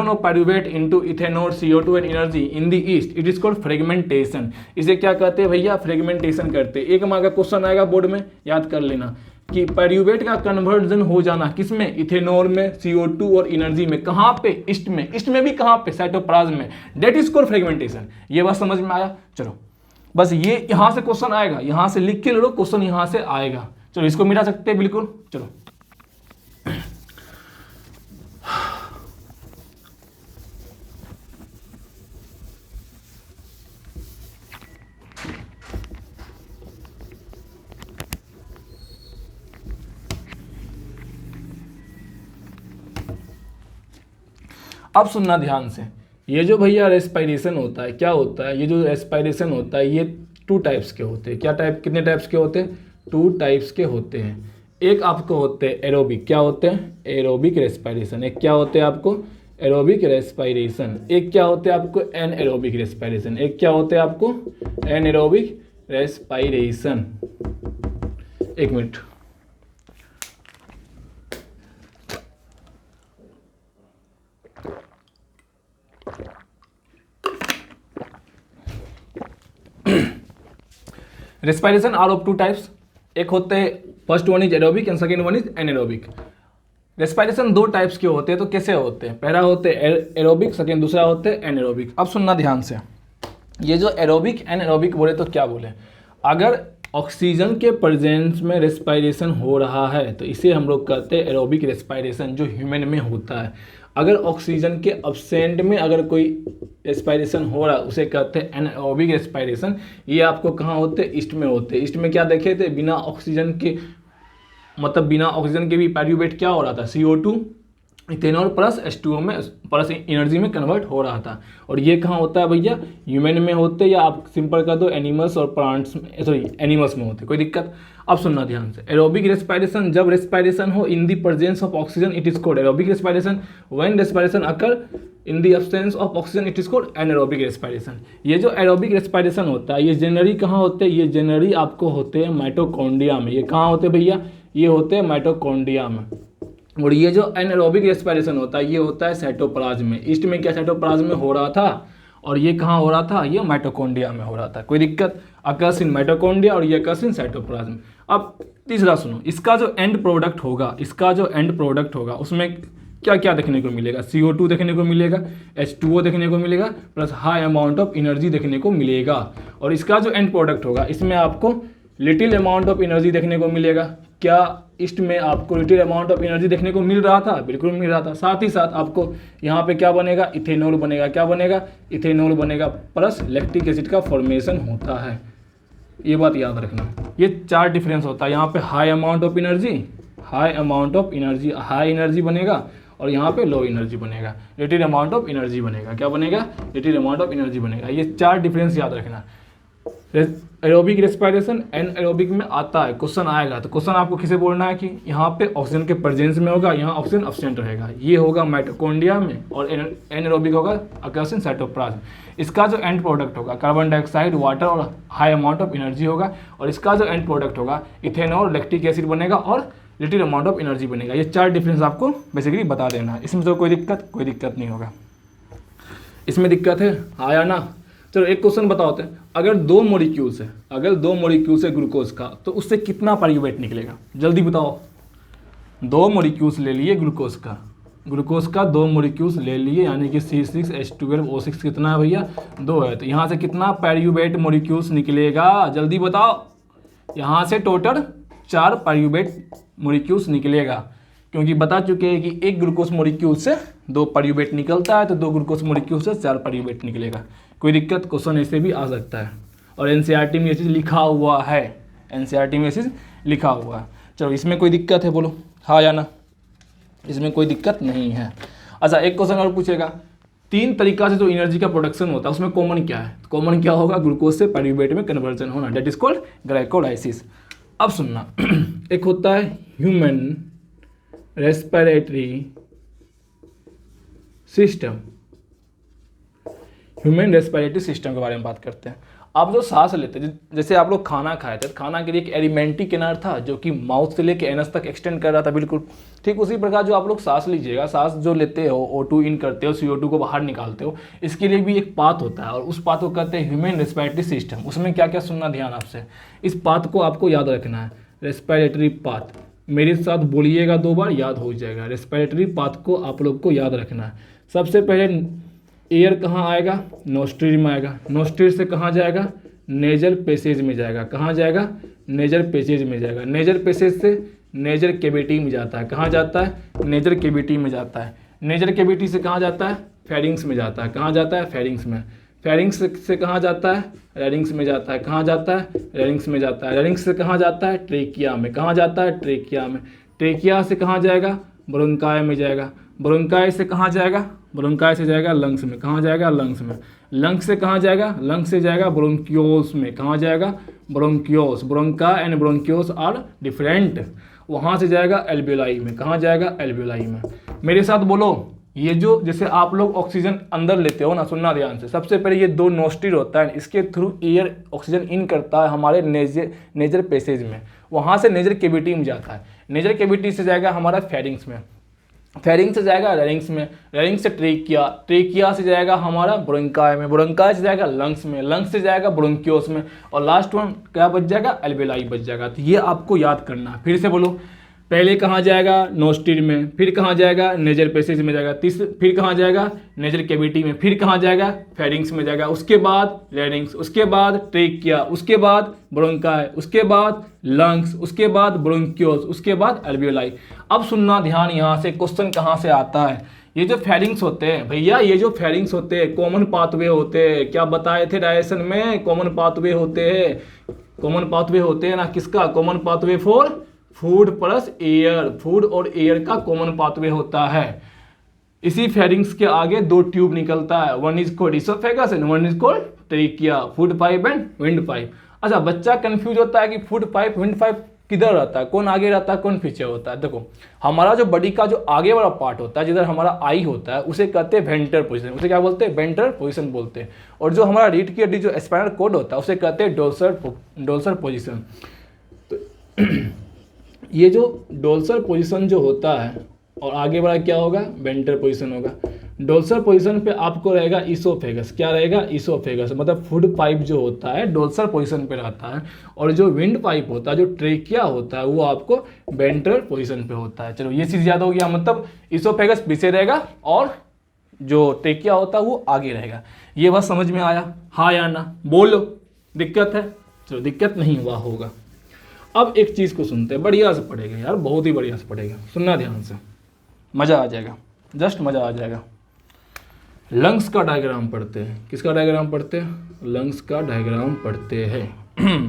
of pyruvate into ethanol CO2 and energy in the east, it is called fragmentation. इसे क्या कहते हैं भैया, फ्रेगमेंटेशन करते हैं। एक मार्क का क्वेश्चन आएगा बोर्ड में, याद कर लेना कि पायरूवेट का कन्वर्जन हो जाना किसमें, इथेनॉल में, CO2 और एनर्जी में। कहाँ पे, ईस्ट में। ईस्ट में भी कहाँ पे, साइटोप्लाज्म में। That is called fragmentation. ये बात समझ में आया? चलो बस ये यहां से क्वेश्चन आएगा, यहां से लिख के लो, क्वेश्चन यहां से आएगा। चलो इसको मिटा सकते हैं बिल्कुल। चलो अब सुनना ध्यान से, ये जो भैया रेस्पिरेशन होता है, क्या होता है, ये जो रेस्पिरेशन होता है ये 2 टाइप्स के होते हैं। क्या टाइप, कितने टाइप्स के होते हैं, 2 टाइप्स के होते हैं। एक आपको होते हैं एरोबिक, क्या होते हैं, एरोबिक रेस्पिरेशन। एक क्या होते हैं आपको, एरोबिक रेस्पिरेशन। एक क्या होते हैं आपको, एनएरोबिक रेस्पिरेशन। एक क्या होते हैं आपको, एनएरोबिक रेस्पिरेशन। एक minute, respiration are of 2 types. एक होते हैं, first one is aerobic and second one is anaerobic. Respiration दो टाइप्स के होते हैं, तो कैसे होते हैं? पहला होते हैं एरोबिक, सेकेंड दूसरा होते हैं एनएरोबिक। अब सुनना ध्यान से, ये जो एरोबिक एनएरोबिक बोले तो क्या बोले, अगर ऑक्सीजन के प्रेजेंस में रेस्पिरेशन हो रहा है तो इसे हम लोग कहते हैं एरोबिक रेस्पिरेशन, जो ह्यूमन में होता है। अगर ऑक्सीजन के अब्सेंट में अगर कोई रेस्पिरेशन हो रहा है उसे कहते हैं एनएरोबिक रेस्पिरेशन। ये आपको कहाँ होते हैं? ईस्ट में होते हैं। ईस्ट में क्या देखे थे? बिना ऑक्सीजन के, मतलब बिना ऑक्सीजन के भी पायरूवेट क्या हो रहा था? CO2 इथेनॉल प्लस H2O में प्लस एनर्जी में कन्वर्ट हो रहा था। और ये कहाँ होता है भैया? ह्यूमन में होते, या आप सिंपल कर दो एनिमल्स और प्लांट्स में, सॉरी एनिमल्स में होते। कोई दिक्कत? अब सुनना ध्यान से, एरोबिक रेस्पिरेशन, जब रेस्पिरेशन हो in the presence of oxygen it is called aerobic respiration. When respiration occur in the absence of oxygen it is called anaerobic respiration. ये जो एरोबिक रेस्पिरेशन होता है ये जनरली कहाँ होते हैं? ये जनरली आपको होते हैं माइटोकॉन्ड्रिया में। ये कहाँ होते हैं भैया? ये होते हैं माइटोकॉन्ड्रिया में। और ये जो एनारोबिक रेस्पिरेशन होता है ये होता है साइटोप्लाज्म में। ईस्ट में क्या साइटोप्लाज्म में हो रहा था, और ये कहाँ हो रहा था? ये माइटोकॉन्ड्रिया में हो रहा था। कोई दिक्कत? अकर्स इन माइटोकॉन्ड्रिया और ये अकर्स इन साइटोप्लाज्म। अब तीसरा सुनो, इसका जो एंड प्रोडक्ट होगा, इसका जो एंड प्रोडक्ट होगा उसमें क्या क्या देखने को मिलेगा? CO2 देखने को मिलेगा, H2O देखने को मिलेगा, plus high amount of energy देखने को मिलेगा। और इसका जो एंड प्रोडक्ट होगा इसमें आपको लिटिल अमाउंट ऑफ एनर्जी देखने को मिलेगा। क्या ईस्ट में आपको लिटिल अमाउंट ऑफ एनर्जी देखने को मिल रहा था? बिल्कुल मिल रहा था। साथ ही साथ आपको यहाँ पे क्या बनेगा? इथेनॉल बनेगा। क्या बनेगा? इथेनॉल बनेगा, प्लस लैक्टिक एसिड का फॉर्मेशन होता है। ये बात याद रखना। ये चार डिफरेंस होता है। यहाँ पे high amount of energy, high amount of energy, high energy बनेगा, और यहाँ पे लो एनर्जी बनेगा, लिटिल अमाउंट ऑफ एनर्जी बनेगा। क्या बनेगा? लिटिल अमाउंट ऑफ एनर्जी बनेगा। ये चार डिफरेंस याद रखना। एरोबिक रेस्पिरेशन एनएरोबिक में आता है, क्वेश्चन आएगा तो क्वेश्चन आपको किसे बोलना है कि यहाँ पे ऑक्सीजन के प्रेजेंस में होगा, यहाँ ऑक्सीजन अब्सेंट रहेगा। ये होगा माइटोकॉन्ड्रिया में, और एनएरोबिक होगा अकर्स इन साइटोप्लाज्म। इसका जो एंड प्रोडक्ट होगा कार्बन डाइऑक्साइड, वाटर और हाई अमाउंट ऑफ एनर्जी होगा। और इसका जो एंड प्रोडक्ट होगा इथेनॉल, लैक्टिक एसिड बनेगा और लिटिल अमाउंट ऑफ एनर्जी बनेगा। ये चार डिफरेंस आपको बेसिकली बता देना है। इसमें तो कोई दिक्कत नहीं होगा। इसमें दिक्कत है आया ना? चलो एक क्वेश्चन बताओ, अगर दो मॉलिक्यूल्स है ग्लूकोज का, तो उससे कितना पायरूवेट निकलेगा? जल्दी बताओ। दो मॉलिक्यूल्स ले लिए ग्लूकोज का 2 मॉलिक्यूल्स ले लिए, यानी कि C6H12O6 कितना है भैया? 2 है। तो यहाँ से कितना पायरूवेट मॉलिक्यूल्स निकलेगा? जल्दी बताओ। यहाँ से टोटल 4 पायरूवेट मॉलिक्यूल्स निकलेगा, क्योंकि बता चुके हैं कि एक ग्लूकोज मॉलिक्यूल से 2 पायरूवेट निकलता है, तो 2 ग्लूकोज मॉलिक्यूल से 4 पायरूवेट निकलेगा। कोई दिक्कत? क्वेश्चन ऐसे भी आ सकता है, और एनसीईआरटी में ये चीज़ लिखा हुआ है। एनसीईआरटी में ये चीज़ लिखा हुआ है। चलो इसमें कोई दिक्कत है? बोलो हाँ या ना। इसमें कोई दिक्कत नहीं है। अच्छा एक क्वेश्चन और पूछेगा, 3 तरीका से जो एनर्जी का प्रोडक्शन होता है उसमें कॉमन क्या है? कॉमन क्या होगा? ग्लूकोज से पायरूवेट में कन्वर्जन होना, डेट इज कॉल्ड ग्लाइकोलाइसिस। अब सुनना, एक होता है human respiratory system. Human respiratory system के बारे में बात करते हैं। आप जो सांस लेते हैं, जैसे आप लोग खाना खाए थे, खाना के लिए एक एलिमेंट्री किनार था जो कि माउथ से लेके एनस तक एक्सटेंड कर रहा था, बिल्कुल ठीक उसी प्रकार जो आप लोग सांस लीजिएगा, सांस जो लेते हो, O2 इन करते हो, CO2 को बाहर निकालते हो, इसके लिए भी एक पाथ होता है, और उस पाथ को कहते हैं ह्यूमन रेस्पिरेटरी सिस्टम। उसमें क्या क्या सुनना ध्यान आपसे, इस पाथ को आपको याद रखना है। रेस्पिरेटरी पाथ, मेरे साथ बोलिएगा 2 बार, याद हो जाएगा। रेस्पिरेटरी पाथ को आप लोग को याद रखना है। सबसे पहले एयर कहाँ आएगा? नोस्ट्रिल में आएगा। नोस्ट्रिल से कहाँ जाएगा? नेजल पैसेज में जाएगा। कहाँ जाएगा? नेजल पैसेज में जाएगा। नेजल पैसेज से नेजल कैविटी में जाता है। कहाँ जाता है? नेजल कैविटी में जाता है। नेजल कैविटी से कहाँ जाता है? फेरिंग्स में जाता है। कहाँ जाता है? फेरिंग्स में। फेरिंग्स से कहाँ जाता है? रेरिंग्स में जाता है। कहाँ जाता है? रेरिंग्स में जाता है। रेरिंग्स से कहाँ जाता है? ट्रेकिया में। कहाँ जाता है? ट्रेकिया में। ट्रेकिया से कहाँ जाएगा? ब्रोंकाई में जाएगा। ब्रोंकाई से कहाँ जाएगा? ब्रोंकाई से जाएगा लंग्स में। कहाँ जाएगा? लंग्स में। लंग्स से कहाँ जाएगा? लंग्स से जाएगा ब्रोंकियोस में। कहाँ जाएगा? Bronchioles. Bronchi and bronchioles are different. वहाँ से जाएगा एल्वेलाई में। कहाँ जाएगा? एल्वेलाई में। मेरे साथ बोलो, ये जो जैसे आप लोग ऑक्सीजन अंदर लेते हो ना, सुनना ध्यान से। सबसे पहले ये 2 नोस्ट्रिल होता है, इसके थ्रू एयर ऑक्सीजन इन करता है हमारे नेजर पैसेज में, वहाँ से नेजर कैविटी में जाता है। नेजर कैविटी से जाएगा हमारा फेरिंग्स में। फेरिंग्स से जाएगा रेरिंग्स में। रेरिंग्स से ट्रेकिया। ट्रेकिया से जाएगा हमारा ब्रोंकाई में। ब्रोंकाई से जाएगा लंग्स में। लंग्स से जाएगा ब्रोंकियोस में। और लास्ट वन क्या बच जाएगा? एल्वेलाई बच जाएगा। तो ये आपको याद करना है। फिर से बोलो, पहले कहाँ जाएगा, नोस्ट्रिल में, फिर कहाँ जाएगा, नेजल पैसेज में जाएगा, फिर कहाँ जाएगा, नेजल कैविटी में, फिर कहाँ जाएगा, फेरिंग्स में जाएगा, उसके बाद लैरिंग्स, उसके बाद ट्रेकिया, उसके बाद ब्रोंकाई, उसके बाद लंग्स, उसके बाद ब्रोंक्योल्स, उसके बाद अल्वियोलाई। अब सुनना ध्यान, यहाँ से क्वेश्चन कहाँ से आता है। ये जो फेरिंग्स होते हैं भैया, ये जो फेरिंग्स होते हैं कॉमन पाथवे होते हैं, क्या बताए थे डायरेक्शन में, कॉमन पाथवे होते हैं, कॉमन पाथवे होते हैं ना, किसका common pathway, for food plus air, food और एयर का कॉमन पाथवे होता है। इसी फेरिंग्स के आगे दो ट्यूब निकलता है, one is called oesophagus and one is called trachea, food pipe and wind pipe. अच्छा, बच्चा कंफ्यूज होता है कि फूड पाइप विंड पाइप किधर रहता है, कौन आगे रहता है कौन पीछे होता है। देखो, हमारा जो बॉडी का जो आगे वाला पार्ट होता है, जिधर हमारा आई होता है, उसे कहते हैं वेंटर पोजीशन, उसे क्या बोलते हैं, वेंटर पोजीशन बोलते हैं। और जो हमारा रीढ़ की हड्डी जो स्पाइनल कॉर्ड होता है, उसे कहते हैं डोर्सल पोजीशन। तो ये जो डोर्सल पोजीशन जो होता है और आगे वाला क्या होगा, वेंटर पोजीशन होगा। डोर्सल पोजीशन पे आपको रहेगा इसोफेगस, क्या रहेगा, इसोफेगस, मतलब फूड पाइप जो होता है डोर्सल पोजीशन पे रहता है, और जो विंड पाइप होता है, जो ट्रेकिया होता है, वो आपको वेंट्रल पोजीशन पे होता है। चलो ये चीज़ याद हो गया, मतलब इसोफेगस पीछे रहेगा और जो ट्रेकिया होता है वो आगे रहेगा। ये बात समझ में आया, हाँ या ना, बोलो, दिक्कत है, चलो दिक्कत नहीं हुआ होगा। अब एक चीज़ को सुनते हैं, बढ़िया से पढ़ेगा यार, बहुत ही बढ़िया से पढ़ेगा, सुनना ध्यान से, मज़ा आ जाएगा, जस्ट मज़ा आ जाएगा। लंग्स का डायग्राम पढ़ते हैं, किसका डायग्राम पढ़ते हैं, लंग्स का डायग्राम पढ़ते हैं।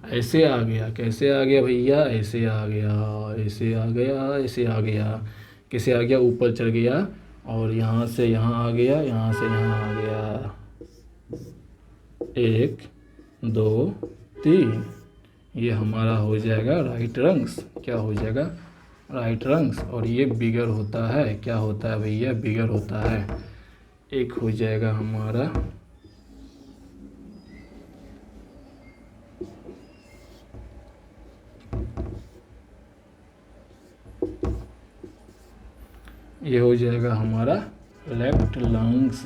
ऐसे आ गया, कैसे आ गया भैया, ऐसे आ गया, ऐसे आ गया, ऐसे आ गया, कैसे आ गया, ऊपर चढ़ गया और यहाँ से यहाँ आ गया, यहाँ से यहाँ आ गया, 1 2 3, ये हमारा हो जाएगा राइट लंग्स, क्या हो जाएगा, राइट लंग्स। और ये बिगर होता है, क्या होता है भैया, बिगर होता है। एक हो जाएगा हमारा ये हो जाएगा हमारा लेफ्ट लंग्स।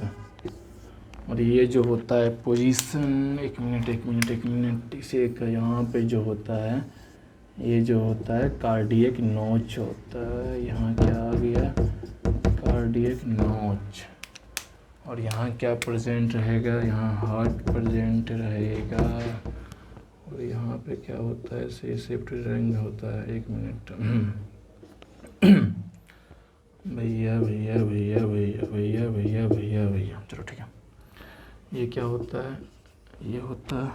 और ये जो होता है पोजीशन, एक मिनट, इसे यहाँ पे जो होता है, ये जो होता है कार्डियक नोच होता है, यहाँ क्या आ गया, कार्डियक नोच। और यहाँ क्या प्रेजेंट रहेगा, यहाँ हार्ट प्रेजेंट रहेगा। और यहाँ पे क्या होता है, से शिफ्ट रिंग होता है, 1 मिनट भैया, चलो ठीक है। ये क्या होता है, ये होता है,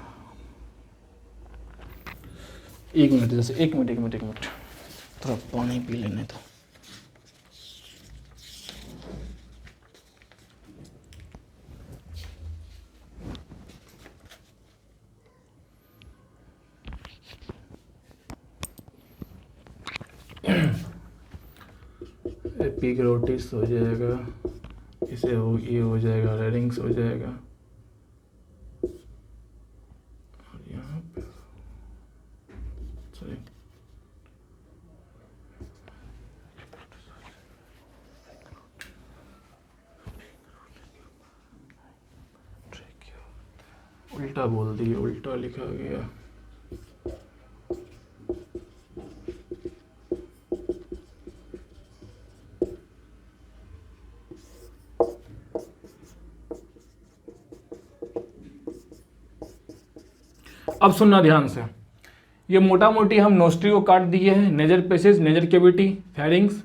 1 मिनट, जैसे 1 मिनट, थोड़ा पानी पी लेने दो। एपिग्लोटिस हो जाएगा, इसे हो, ये हो जाएगा लैरिंग्स हो जाएगा, और यहाँ पे सॉरी उल्टा बोल दिए, उल्टा लिखा गया। अब सुनना ध्यान से, ये मोटा मोटी हम नोस्ट्री को काट दिए हैं, nasal passage, nasal cavity, pharynx,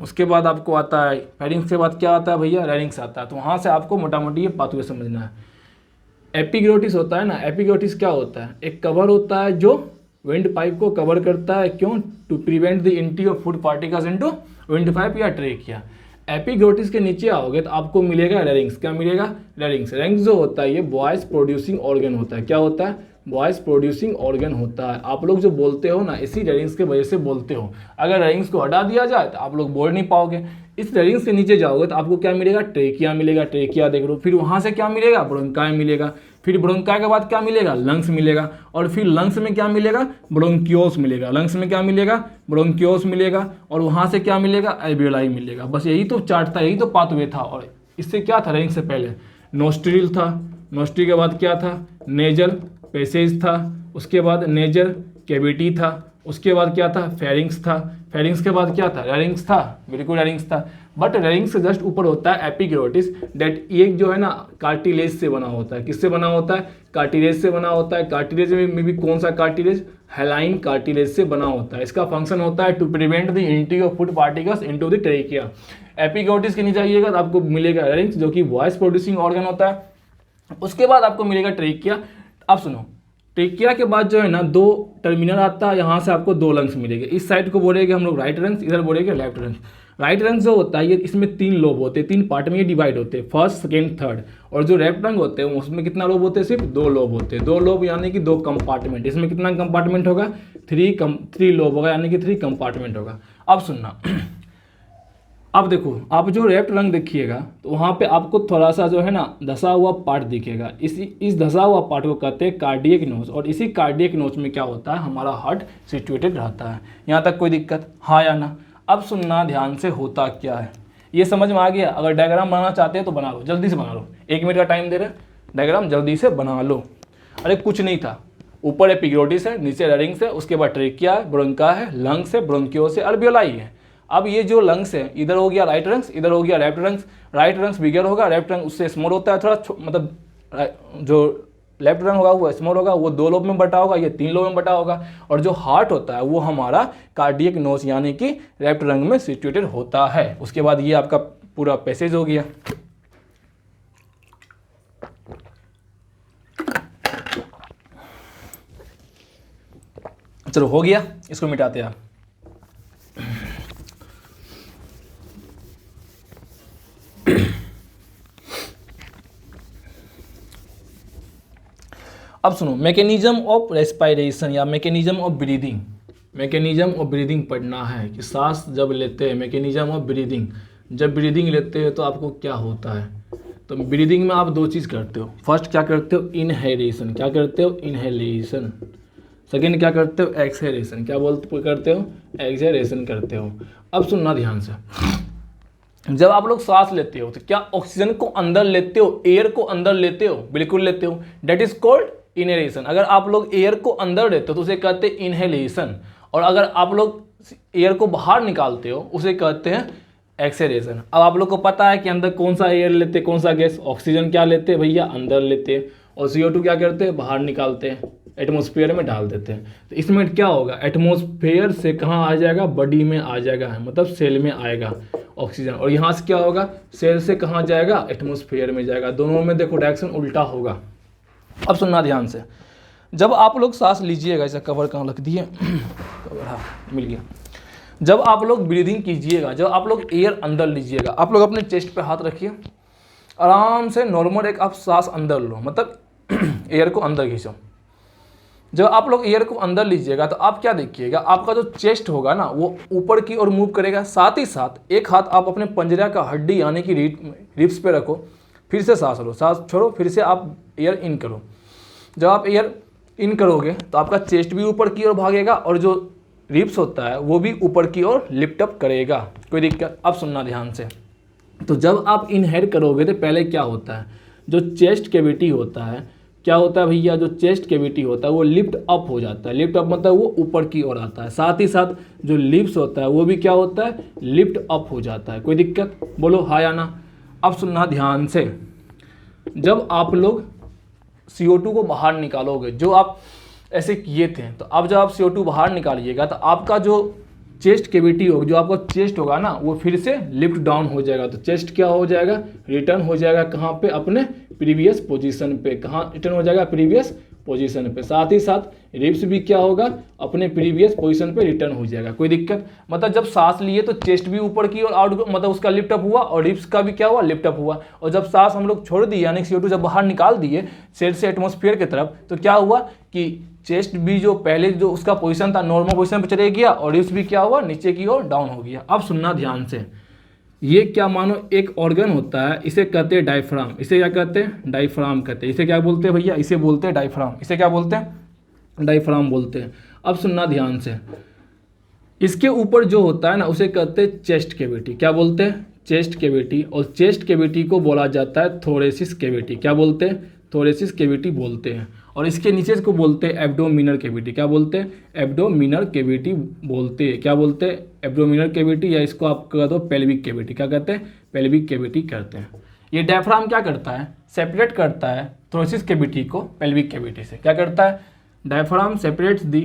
उसके बाद आपको आता है, फेरिंग्स के बाद क्या आता है भैया, लैरिंग्स आता है। तो वहाँ से आपको मोटा मोटी ये पाथवे समझना है। एपिग्लोटिस होता है ना, एपिग्लोटिस क्या होता है, एक कवर होता है जो विंड पाइप को कवर करता है, क्यों, to prevent the entry of food particles into wind pipe या ट्रेकिया। एपिग्लोटिस के नीचे आओगे तो आपको मिलेगा लैरिंग्स, क्या मिलेगा, लैरिंग्स। लैरिंग्स जो होता है ये वॉइस प्रोड्यूसिंग ऑर्गन होता है, क्या होता है, वॉइस प्रोड्यूसिंग ऑर्गन होता है। आप लोग जो बोलते हो ना, इसी लैरिंग्स के वजह से बोलते हो। अगर लैरिंग्स को हटा दिया जाए तो आप लोग बोल नहीं पाओगे। इस लैरिंग्स के नीचे जाओगे तो आपको क्या मिलेगा, ट्रेकिया मिलेगा, ट्रेकिया देख लो, फिर वहाँ से क्या मिलेगा, ब्रोंकाई मिलेगा, फिर ब्रोंकाई के बाद क्या मिलेगा, लंग्स मिलेगा, और फिर लंग्स में क्या मिलेगा, ब्रोंक्योस मिलेगा, लंग्स में क्या मिलेगा, ब्रोंक्योस मिलेगा, और वहाँ से क्या मिलेगा, एल्वियोलाई मिलेगा। बस यही तो चार्ट था, यही तो पाथवे था। और इससे क्या था, लैरिंग्स से पहले नोस्ट्रिल था, नोस्ट्रिल के बाद क्या था, नेजल पैसेज था, उसके बाद नेजल कैविटी था, उसके बाद क्या था, फेरिंग्स था, फेरिंग्स के बाद क्या था, रेरिंग्स था, बिल्कुल रेरिंग्स था। बट रेरिंग्स से जस्ट ऊपर होता है एपिग्लोटिस, डेट ये जो है ना कार्टिलेज से बना होता है। किससे बना होता है, कार्टिलेज से बना होता है। कार्टिलेज में भी कौन सा कार्टिलेज, हेलाइन कार्टिलेज से बना होता है। इसका फंक्शन होता है to prevent the entry of food particles into the trachea. Epiglottis के नीचे आइएगा तो आपको मिलेगा रेरिंग्स जो कि वॉइस प्रोड्यूसिंग ऑर्गन होता है। उसके बाद आपको मिलेगा ट्रेकिया। अब सुनो, ट्रेकिया के बाद जो है ना दो टर्मिनल आता है, यहाँ से आपको दो लंग्स मिलेंगे। इस साइड को बोलेंगे हम लोग राइट लंग्स, इधर बोलेंगे लेफ्ट लंग्स। राइट लंग्स जो होता है ये इसमें 3 लोब होते हैं, 3 पार्ट में ये डिवाइड होते हैं, फर्स्ट सेकेंड थर्ड। और जो लेफ्ट लंग होते हैं उसमें कितना लोब होते हैं, सिर्फ 2 लोब होते हैं। 2 लोब यानी कि 2 कंपार्टमेंट। इसमें कितना कंपार्टमेंट होगा, 3 लोब होगा यानी कि 3 कंपार्टमेंट होगा। अब सुनना, अब देखो आप जो लेफ्ट लंग देखिएगा तो वहाँ पे आपको थोड़ा सा जो है ना धसा हुआ पार्ट दिखेगा। इस धसा हुआ पार्ट को कहते हैं कार्डियक नोच। और इसी कार्डियक नोच में क्या होता है, हमारा हार्ट सिचुएटेड रहता है। यहाँ तक कोई दिक्कत, हाँ या ना। अब सुनना ध्यान से, होता क्या है ये समझ में आ गया। अगर डायग्राम बनाना चाहते हैं तो बना लो, जल्दी से बना लो, 1 मिनट का टाइम दे रहे, डायग्राम जल्दी से बना लो। अरे कुछ नहीं था, ऊपर एपिग्लोटिस है, नीचे रेरिंग्स है, उसके बाद ट्रेकिया है, ब्रोंका है, लंग्स है, ब्रोंकियोस है, अल्वियोलाई है। अब ये जो लंग्स है, इधर हो गया राइट लंग्स, इधर हो गया लेफ्ट लंग्स। राइट लंग्स बिगर होगा, लेफ्ट लंग उससे स्मॉल होता है थोड़ा, मतलब जो लेफ्ट लंग होगा वो स्मॉल होगा, वो 2 लोब में बटा होगा, ये 3 लोब में बटा होगा। और जो हार्ट होता है वो हमारा कार्डियक नोच यानी कि लेफ्ट लंग में सिचुएटेड होता है। उसके बाद ये आपका पूरा पैसेज हो गया। चलो हो गया, इसको मिटाते हैं। अब सुनो, मैकेनिज्म ऑफ रेस्पिरेशन या mechanism of breathing. Mechanism of breathing पढ़ना है कि सांस जब लेते हैं, मैकेनिज्म ऑफ ब्रीदिंग, जब ब्रीदिंग लेते हैं तो आपको क्या होता है। तो ब्रीदिंग में आप 2 चीज़ करते हो। फर्स्ट क्या करते हो, इनहेलेशन। क्या करते हो, इनहेलेशन। सेकेंड क्या करते हो, एक्सहेलेशन। क्या करते हो, एक्सहेलेशन करते हो। अब सुनना ध्यान से, जब आप लोग सांस लेते हो तो क्या ऑक्सीजन को अंदर लेते हो, एयर को अंदर लेते हो, बिल्कुल लेते हो, डेट इज कॉल्ड इनहेलेशन। अगर आप लोग एयर को अंदर लेते हो तो उसे कहते हैं इनहेलेशन। और अगर आप लोग एयर को बाहर निकालते हो उसे कहते हैं एक्सहेलेशन। अब आप लोग को पता है कि अंदर कौन सा एयर लेते, कौन सा गैस, ऑक्सीजन क्या लेते हैं भैया, अंदर लेते हैं। और CO2 क्या करते हैं, बाहर निकालते हैं, एटमॉस्फेयर में डाल देते हैं। तो इसमें क्या होगा, एटमॉस्फेयर से कहाँ आ जाएगा, बॉडी में आ जाएगा, मतलब सेल में आएगा ऑक्सीजन। और यहाँ से क्या होगा, सेल से कहाँ जाएगा, एटमॉस्फेयर में जाएगा। दोनों में देखो डायरेक्शन उल्टा होगा। अब सुनना ध्यान से, जब आप लोग सांस लीजिएगा, ऐसा कवर कहाँ रख दिए, कवर हाँ मिल गया। जब आप लोग ब्रीदिंग कीजिएगा, जब आप लोग एयर अंदर लीजिएगा, आप लोग अपने चेस्ट पे हाथ रखिए, आराम से नॉर्मल एक आप सांस अंदर लो, मतलब एयर को अंदर खींचो। जब आप लोग एयर को अंदर लीजिएगा तो आप क्या देखिएगा, आपका जो चेस्ट होगा ना वो ऊपर की ओर मूव करेगा। साथ ही साथ एक हाथ आप अपने पंजरा का हड्डी यानी कि रिब्स पे रखो, फिर से सांस लो, सांस छोड़ो, फिर से आप एयर इन करो। जब आप एयर इन करोगे तो आपका चेस्ट भी ऊपर की ओर भागेगा और जो रिब्स होता है वो भी ऊपर की ओर लिफ्ट अप करेगा। कोई दिक्कत। अब सुनना ध्यान से, तो जब आप इनहेल करोगे तो पहले क्या होता है, जो चेस्ट कैविटी होता है, क्या होता है भैया, जो चेस्ट कैविटी होता है वो लिफ्ट अप हो जाता है। लिफ्ट अप मतलब वो ऊपर की ओर आता है। साथ ही साथ जो लिप्स होता है वो भी क्या होता है, लिफ्ट अप हो जाता है। कोई दिक्कत, बोलो हाँ या ना। अब सुनना ध्यान से, जब आप लोग CO2 को बाहर निकालोगे, जो आप ऐसे किए थे, तो अब जब आप CO2 बाहर निकालिएगा तो आपका जो चेस्ट कैविटी होगा, जो आपका चेस्ट होगा ना वो फिर से लिफ्ट डाउन हो जाएगा। तो चेस्ट क्या हो जाएगा, रिटर्न हो जाएगा कहाँ पे, अपने प्रीवियस पोजीशन पे। कहाँ रिटर्न हो जाएगा, प्रीवियस पोजीशन पे। साथ ही साथ रिब्स भी क्या होगा, अपने प्रीवियस पोजीशन पे रिटर्न हो जाएगा। कोई दिक्कत, मतलब जब सांस लिए तो चेस्ट भी ऊपर की और आउट, मतलब उसका लिफ्ट अप हुआ, और रिब्स का भी क्या हुआ, लिफ्ट अप हुआ। और जब सांस हम लोग छोड़ दिए यानी CO2 जब बाहर निकाल दिए सेल से एटमॉस्फेयर की तरफ, तो क्या हुआ कि चेस्ट भी जो पहले जो उसका पोजीशन था नॉर्मल पोजीशन पे चले गया, और रिब्स भी क्या हुआ, नीचे की ओर डाउन हो गया। अब सुनना ध्यान से, ये क्या मानो एक ऑर्गन होता है, इसे कहते हैं डायफ्राम। इसे क्या कहते हैं, डायफ्राम कहते हैं। इसे क्या बोलते हैं भैया, इसे बोलते हैं डायफ्राम। इसे क्या बोलते हैं, डायफ्राम बोलते हैं। अब सुनना ध्यान से, इसके ऊपर जो होता है ना उसे कहते हैं चेस्ट कैविटी। क्या बोलते हैं, चेस्ट कैविटी। और चेस्ट कैविटी को बोला जाता है थोरेसिस कैविटी। क्या बोलते हैं, थोरेसिस कैविटी बोलते हैं। और इसके नीचे इसको बोलते हैं एब्डोमिनल कैविटी। क्या बोलते हैं? एब्डोमिनल कैविटी बोलते हैं। क्या बोलते हैं? एब्डोमिनल कैविटी, या इसको आप कह दो पेल्विक कैविटी। क्या कहते हैं? पेल्विक कैविटी कहते हैं। ये डायफ्राम क्या करता है? सेपरेट करता है थोरेसिक कैविटी को पेल्विक कैविटी से। क्या करता है? Diaphragm separates the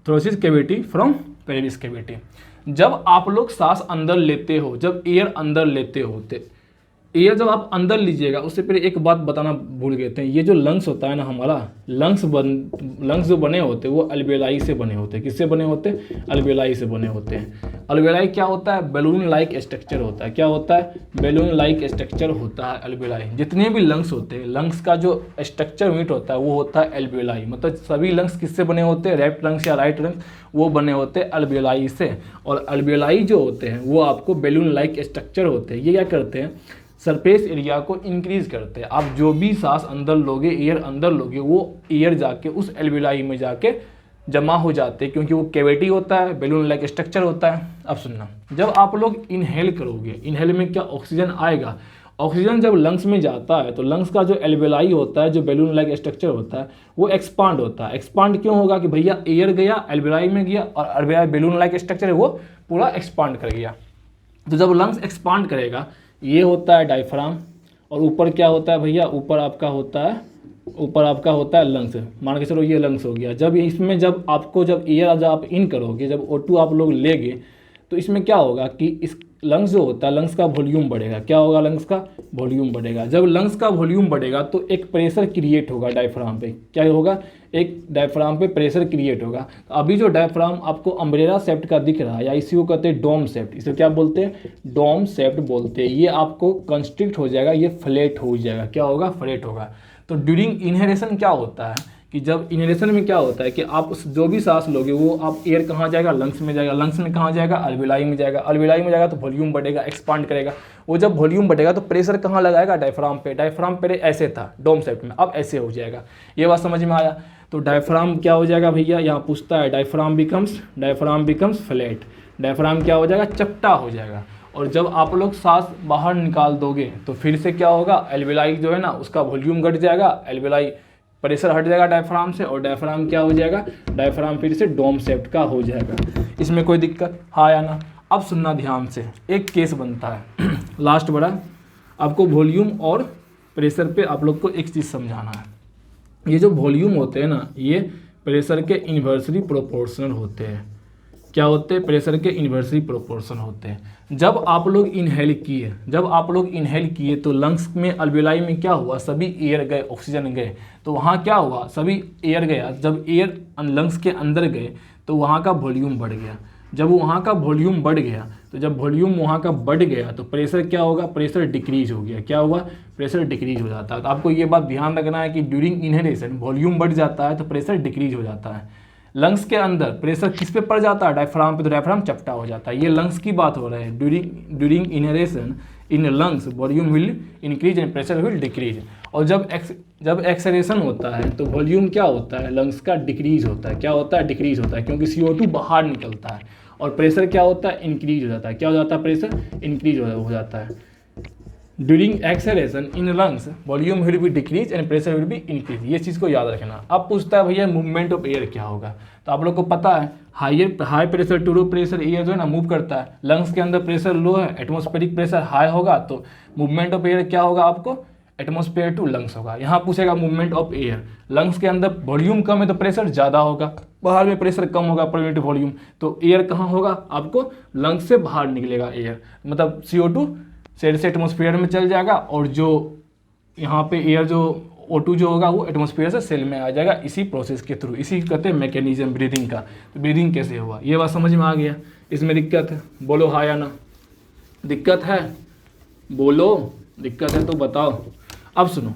thoracic cavity from pelvic cavity. जब आप लोग सांस अंदर लेते हो, जब एयर अंदर लेते होते, एयर जब आप अंदर लीजिएगा, उससे पहले एक बात बताना भूल गए थे। ये जो लंग्स होता है ना हमारा, लंग्स जो बने होते हैं वो अल्वेलाई से बने होते हैं। किससे बने होते हैं? अल्वेलाई से बने होते हैं। अल्वेलाई क्या होता है? बैलून लाइक स्ट्रक्चर होता है। क्या होता है? बैलून लाइक स्ट्रक्चर होता है अल्वेलाई। जितने भी लंग्स होते हैं, लंग्स का जो स्ट्रक्चर यूनिट होता है वो होता है अल्वेलाई। मतलब सभी लंग्स किससे बने होते हैं? लेफ्ट लंग्स या राइट लंग्स, वो बने होते हैं अल्वेलाई से। और अल्वेलाई जो होते हैं वो आपको बैलून लाइक स्ट्रक्चर होते हैं। ये क्या करते हैं? सरफेस एरिया को इंक्रीज करते हैं। आप जो भी सांस अंदर लोगे, एयर अंदर लोगे, वो एयर जाके उस एल्वेलाई में जाके जमा हो जाते हैं, क्योंकि वो कैविटी होता है, बैलून लाइक स्ट्रक्चर होता है। अब सुनना, जब आप लोग इनहेल करोगे, इनहेल में क्या ऑक्सीजन आएगा? ऑक्सीजन जब लंग्स में जाता है तो लंग्स का जो एल्वेलाई होता है, जो बैलून लाइक स्ट्रक्चर होता है, वो एक्सपांड होता है। एक्सपांड क्यों होगा? कि भैया एयर गया, एल्वेलाई में गया, और एल्वेलाई बैलून लाइक स्ट्रक्चर है वो पूरा एक्सपांड कर गया। तो जब लंग्स एक्सपांड करेगा, ये होता है डायफ्राम, और ऊपर क्या होता है भैया? ऊपर आपका होता है लंग्स। मान के चलो ये लंग्स हो गया। जब इसमें जब एयर जब आप इन करोगे, जब O2 आप लोग लेंगे, तो इसमें क्या होगा कि इस लंग्स जो होता है, लंग्स का वॉल्यूम बढ़ेगा। क्या होगा? लंग्स का वॉल्यूम बढ़ेगा। जब लंग्स का वॉल्यूम बढ़ेगा तो एक प्रेशर क्रिएट होगा डायफ्राम पे। क्या होगा? एक डायफ्राम पे प्रेशर क्रिएट होगा। तो अभी जो डायफ्राम आपको अम्ब्रेला शेप्ड का दिख रहा है, या इसी को कहते हैं डोम शेप्ड, इसे क्या बोलते हैं? डोम शेप्ड बोलते हैं। ये आपको कंस्ट्रिक्ट हो जाएगा, ये फ्लैट हो जाएगा। क्या होगा? फ्लैट होगा। तो ड्यूरिंग इनहेलेशन क्या होता है कि जब इनहेलेशन में क्या होता है कि आप जो भी सांस लोगे, वो आप एयर कहाँ जाएगा? लंग्स में जाएगा। लंग्स में कहाँ जाएगा? अल्वेलाई में जाएगा। अल्वेलाई में जाएगा तो वॉल्यूम बढ़ेगा, एक्सपांड करेगा। वो जब वॉल्यूम बढ़ेगा तो प्रेशर कहाँ लगाएगा? डायफ्राम पे। डायफ्राम पहले ऐसे था डोम शेप में, अब ऐसे हो जाएगा। ये बात समझ में आया? तो डायफ्राम क्या हो जाएगा भैया? यहाँ पूछता है डायफ्राम बिकम्स फ्लैट। डायफ्राम क्या हो जाएगा? चपटा हो जाएगा। और जब आप लोग सांस बाहर निकाल दोगे तो फिर से क्या होगा? एल्वेलाई जो है ना, उसका वॉल्यूम घट जाएगा, एल्वेलाई प्रेशर हट जाएगा डायफ्राम से, और डायफ्राम क्या हो जाएगा? डायफ्राम फिर से डोम शेप्ड का हो जाएगा। इसमें कोई दिक्कत? हाँ या ना? अब सुनना ध्यान से, एक केस बनता है लास्ट बड़ा, आपको वॉल्यूम और प्रेशर पे आप लोग को एक चीज़ समझाना है। ये जो वॉल्यूम होते हैं ना, ये प्रेशर के इन्वर्सली प्रोपोर्शनल होते हैं। क्या होते हैं? प्रेशर के इन्वर्सली प्रोपोर्शन होते हैं। जब आप लोग इनहेल किए तो लंग्स में, अल्वेलाई में क्या हुआ? सभी एयर गए, ऑक्सीजन गए, तो वहाँ क्या हुआ? सभी एयर गया। जब एयर लंग्स के अंदर गए तो वहाँ का वॉल्यूम बढ़ गया। जब वहाँ का वॉल्यूम बढ़ गया, तो जब वॉल्यूम वहाँ का बढ़ गया तो प्रेशर क्या होगा? प्रेशर डिक्रीज हो गया। क्या हुआ? प्रेशर डिक्रीज हो जाता है। तो आपको ये बात ध्यान रखना है कि ड्यूरिंग इनहेलेशन वॉल्यूम बढ़ जाता है तो प्रेशर डिक्रीज हो जाता है। लंग्स के अंदर प्रेशर किस पे पड़ जाता है? डायफ्राम पे, तो डायफ्राम चपटा हो जाता है। ये लंग्स की बात हो रहा है। During inhalation in lungs volume will increase and pressure will decrease. और जब एक्सहेलेशन होता है तो वॉल्यूम क्या होता है? लंग्स का डिक्रीज होता है। क्या होता है? डिक्रीज होता है, क्योंकि CO2 बाहर निकलता है। और प्रेशर क्या होता है? इंक्रीज हो जाता है। क्या हो जाता है? प्रेशर इंक्रीज हो जाता है। During exhalation in lungs volume will be decrease and pressure will be increase. ये चीज़ को याद रखना। अब पूछता है भैया मूवमेंट ऑफ एयर क्या होगा? तो आप लोग को पता है high pressure to low pressure air जो है ना मूव करता है। लंग्स के अंदर प्रेशर लो है, एटमॉस्फेरिक प्रेशर हाई होगा, तो मूवमेंट ऑफ एयर क्या होगा? आपको एटमॉस्फेयर टू लंग्स होगा। यहाँ पूछेगा मूवमेंट ऑफ एयर। लंग्स के अंदर वॉल्यूम कम है तो प्रेशर ज़्यादा होगा, बाहर में प्रेशर कम होगा पर यूनिट वॉल्यूम, तो एयर कहाँ होगा? आपको लंग्स से बाहर निकलेगा एयर, मतलब CO2 सेल से एटमॉस्फेयर में चल जाएगा, और जो यहाँ पे एयर जो O2 जो होगा वो एटमॉस्फेयर से सेल में आ जाएगा इसी प्रोसेस के थ्रू। इसी कहते हैं मैकेनिज्म ब्रीदिंग का। तो ब्रीदिंग कैसे हुआ ये बात समझ में आ गया। इसमें दिक्कत है? बोलो हाँ या ना। दिक्कत है? बोलो दिक्कत है तो बताओ। अब सुनो,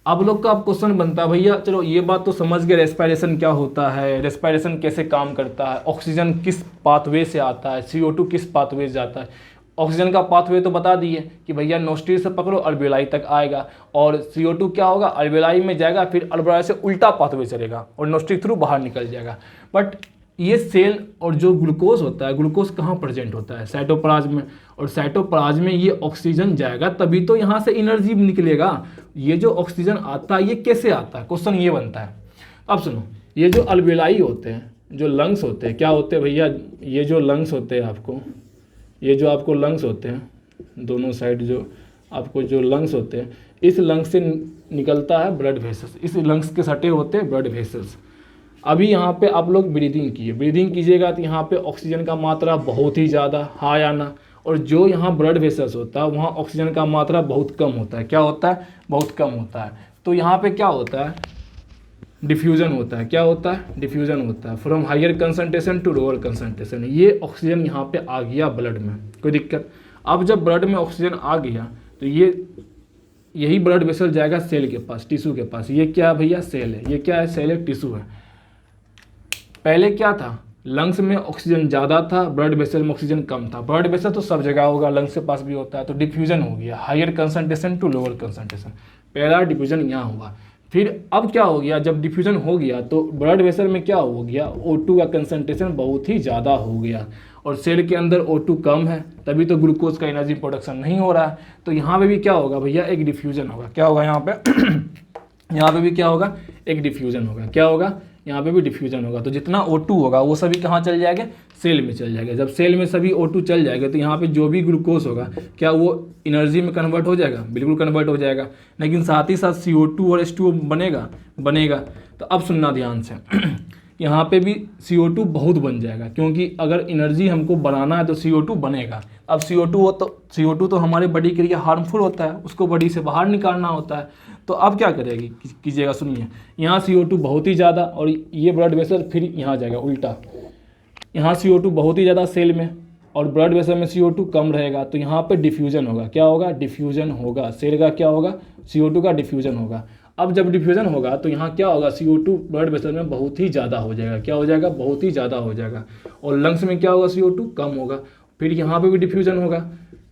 अब लोग का अब क्वेश्चन बनता है भैया चलो ये बात तो समझ गए, रेस्पिरेशन क्या होता है, रेस्पिरेशन कैसे काम करता है, ऑक्सीजन किस पाथवे से आता है, CO2 किस पाथवे से जाता है। ऑक्सीजन का पाथवे तो बता दिए कि भैया नोस्ट्रिल से पकड़ो अल्वेलाई तक आएगा, और CO2 क्या होगा? अल्वेलाई में जाएगा, फिर अल्वेलाई से उल्टा पाथवे चलेगा और नोस्ट्रिल थ्रू बाहर निकल जाएगा। बट ये सेल और जो ग्लूकोज होता है, ग्लूकोज कहाँ प्रेजेंट होता है? साइटोप्लाज्म में, और साइटोप्लाज्म में ये ऑक्सीजन जाएगा तभी तो यहाँ से एनर्जी निकलेगा। ये जो ऑक्सीजन आता है ये कैसे आता है? क्वेश्चन ये बनता है। अब सुनो, ये जो अल्वेलाई होते हैं, जो लंग्स होते हैं, क्या होते हैं भैया, ये जो लंग्स होते हैं आपको, ये जो आपको लंग्स होते हैं दोनों साइड, जो आपको जो लंग्स होते हैं, इस लंग्स से निकलता है ब्लड वेसल्स, इस लंग्स के सटे होते हैं ब्लड वेसल्स। अभी यहाँ पे आप लोग ब्रीदिंग कीजिएगा तो यहाँ पे ऑक्सीजन का मात्रा बहुत ही ज़्यादा, हाँ या ना, और जो यहाँ ब्लड वेसल्स होता है वहाँ ऑक्सीजन का मात्रा बहुत कम होता है। क्या होता है? बहुत कम होता है। तो यहाँ पे क्या होता है? डिफ्यूज़न होता है। क्या होता है? डिफ्यूज़न होता है, from higher concentration to lower concentration. ये ऑक्सीजन यहाँ पे आ गया ब्लड में, कोई दिक्कत। अब जब ब्लड में ऑक्सीजन आ गया तो यही ब्लड वेसल जाएगा सेल के पास, टिश्यू के पास। ये क्या है भैया? सेल है। ये क्या है? सेल है, टिश्यू है। पहले क्या था? लंग्स में ऑक्सीजन ज़्यादा था, ब्लड वेसल में ऑक्सीजन कम था। ब्लड वेसल तो सब जगह होगा, लंग्स के पास भी होता है, तो डिफ्यूजन हो गया, higher concentration to lower concentration. पहला डिफ्यूजन यहाँ हुआ। फिर अब क्या हो गया? जब डिफ्यूजन हो गया तो ब्लड वेसल में क्या हो गया? O2 का कंसंट्रेशन बहुत ही ज़्यादा हो गया, और सेल के अंदर O2 कम है, तभी तो ग्लूकोज का एनर्जी प्रोडक्शन नहीं हो रहा है। तो यहाँ पे भी क्या होगा भैया? एक डिफ्यूजन होगा। क्या होगा यहाँ पे? यहाँ पे भी क्या होगा? एक डिफ्यूजन होगा। क्या होगा? यहाँ पे भी डिफ्यूजन होगा। तो जितना O2 होगा वो सभी कहाँ चल जाएगा? सेल में चल जाएगा। जब सेल में सभी O2 चल जाएगा तो यहाँ पे जो भी ग्लूकोज होगा क्या वो एनर्जी में कन्वर्ट हो जाएगा? बिल्कुल कन्वर्ट हो जाएगा। लेकिन साथ ही साथ CO2 और H2O बनेगा। तो अब सुनना ध्यान से, यहाँ पे भी CO2 बहुत बन जाएगा, क्योंकि अगर एनर्जी हमको बनाना है तो CO2 बनेगा। अब CO2 तो हमारे बॉडी के लिए हार्मफुल होता है, उसको बॉडी से बाहर निकालना होता है। तो अब क्या करेगी? कीजिएगा, सुनिए, यहाँ CO2 बहुत ही ज़्यादा, और ये ब्लड वेसल फिर यहाँ जाएगा उल्टा। यहाँ CO2 बहुत ही ज़्यादा सेल में, और ब्लड वेसल में CO2 कम रहेगा, तो यहाँ पे डिफ्यूजन होगा। क्या होगा? डिफ्यूजन होगा। सेल का क्या होगा? CO2 का डिफ्यूजन होगा। अब जब डिफ्यूजन होगा तो यहाँ क्या होगा? CO2 ब्लड वेसल में बहुत ही ज़्यादा हो जाएगा। क्या हो जाएगा? बहुत ही ज़्यादा हो जाएगा। और लंग्स में क्या होगा? CO2 कम होगा। फिर यहाँ पे भी डिफ्यूजन होगा।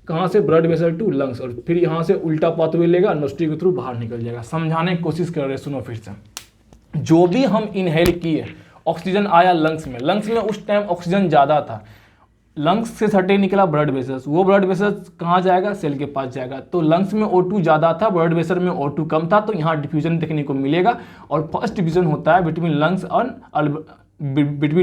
कहाँ से? ब्लड वेसल टू लंग्स, और फिर यहाँ से उल्टा पाथवे लेगा, नोस्ट्री के थ्रू बाहर निकल जाएगा। समझाने की कोशिश कर रहे हैं, सुनो फिर से। जो भी हम इनहेल किए, ऑक्सीजन आया लंग्स में उस टाइम ऑक्सीजन ज़्यादा था, लंग्स से सटे निकला ब्लड वेसल्स, वो ब्लड वेसल्स कहाँ जाएगा? सेल के पास जाएगा। तो लंग्स में O2 ज़्यादा था, ब्लड वेसल में O2 कम था, तो यहाँ डिफ्यूजन देखने को मिलेगा। और फर्स्ट डिफ्यूजन होता है बिटवीन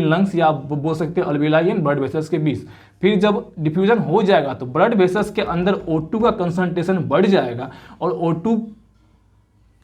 लंग्स या आप बोल सकते हैं अल्वेलाई एंड ब्लड वेसल्स के बीच। फिर जब डिफ्यूजन हो जाएगा तो ब्लड वेसल्स के अंदर O2 का कंसंट्रेशन बढ़ जाएगा, और O2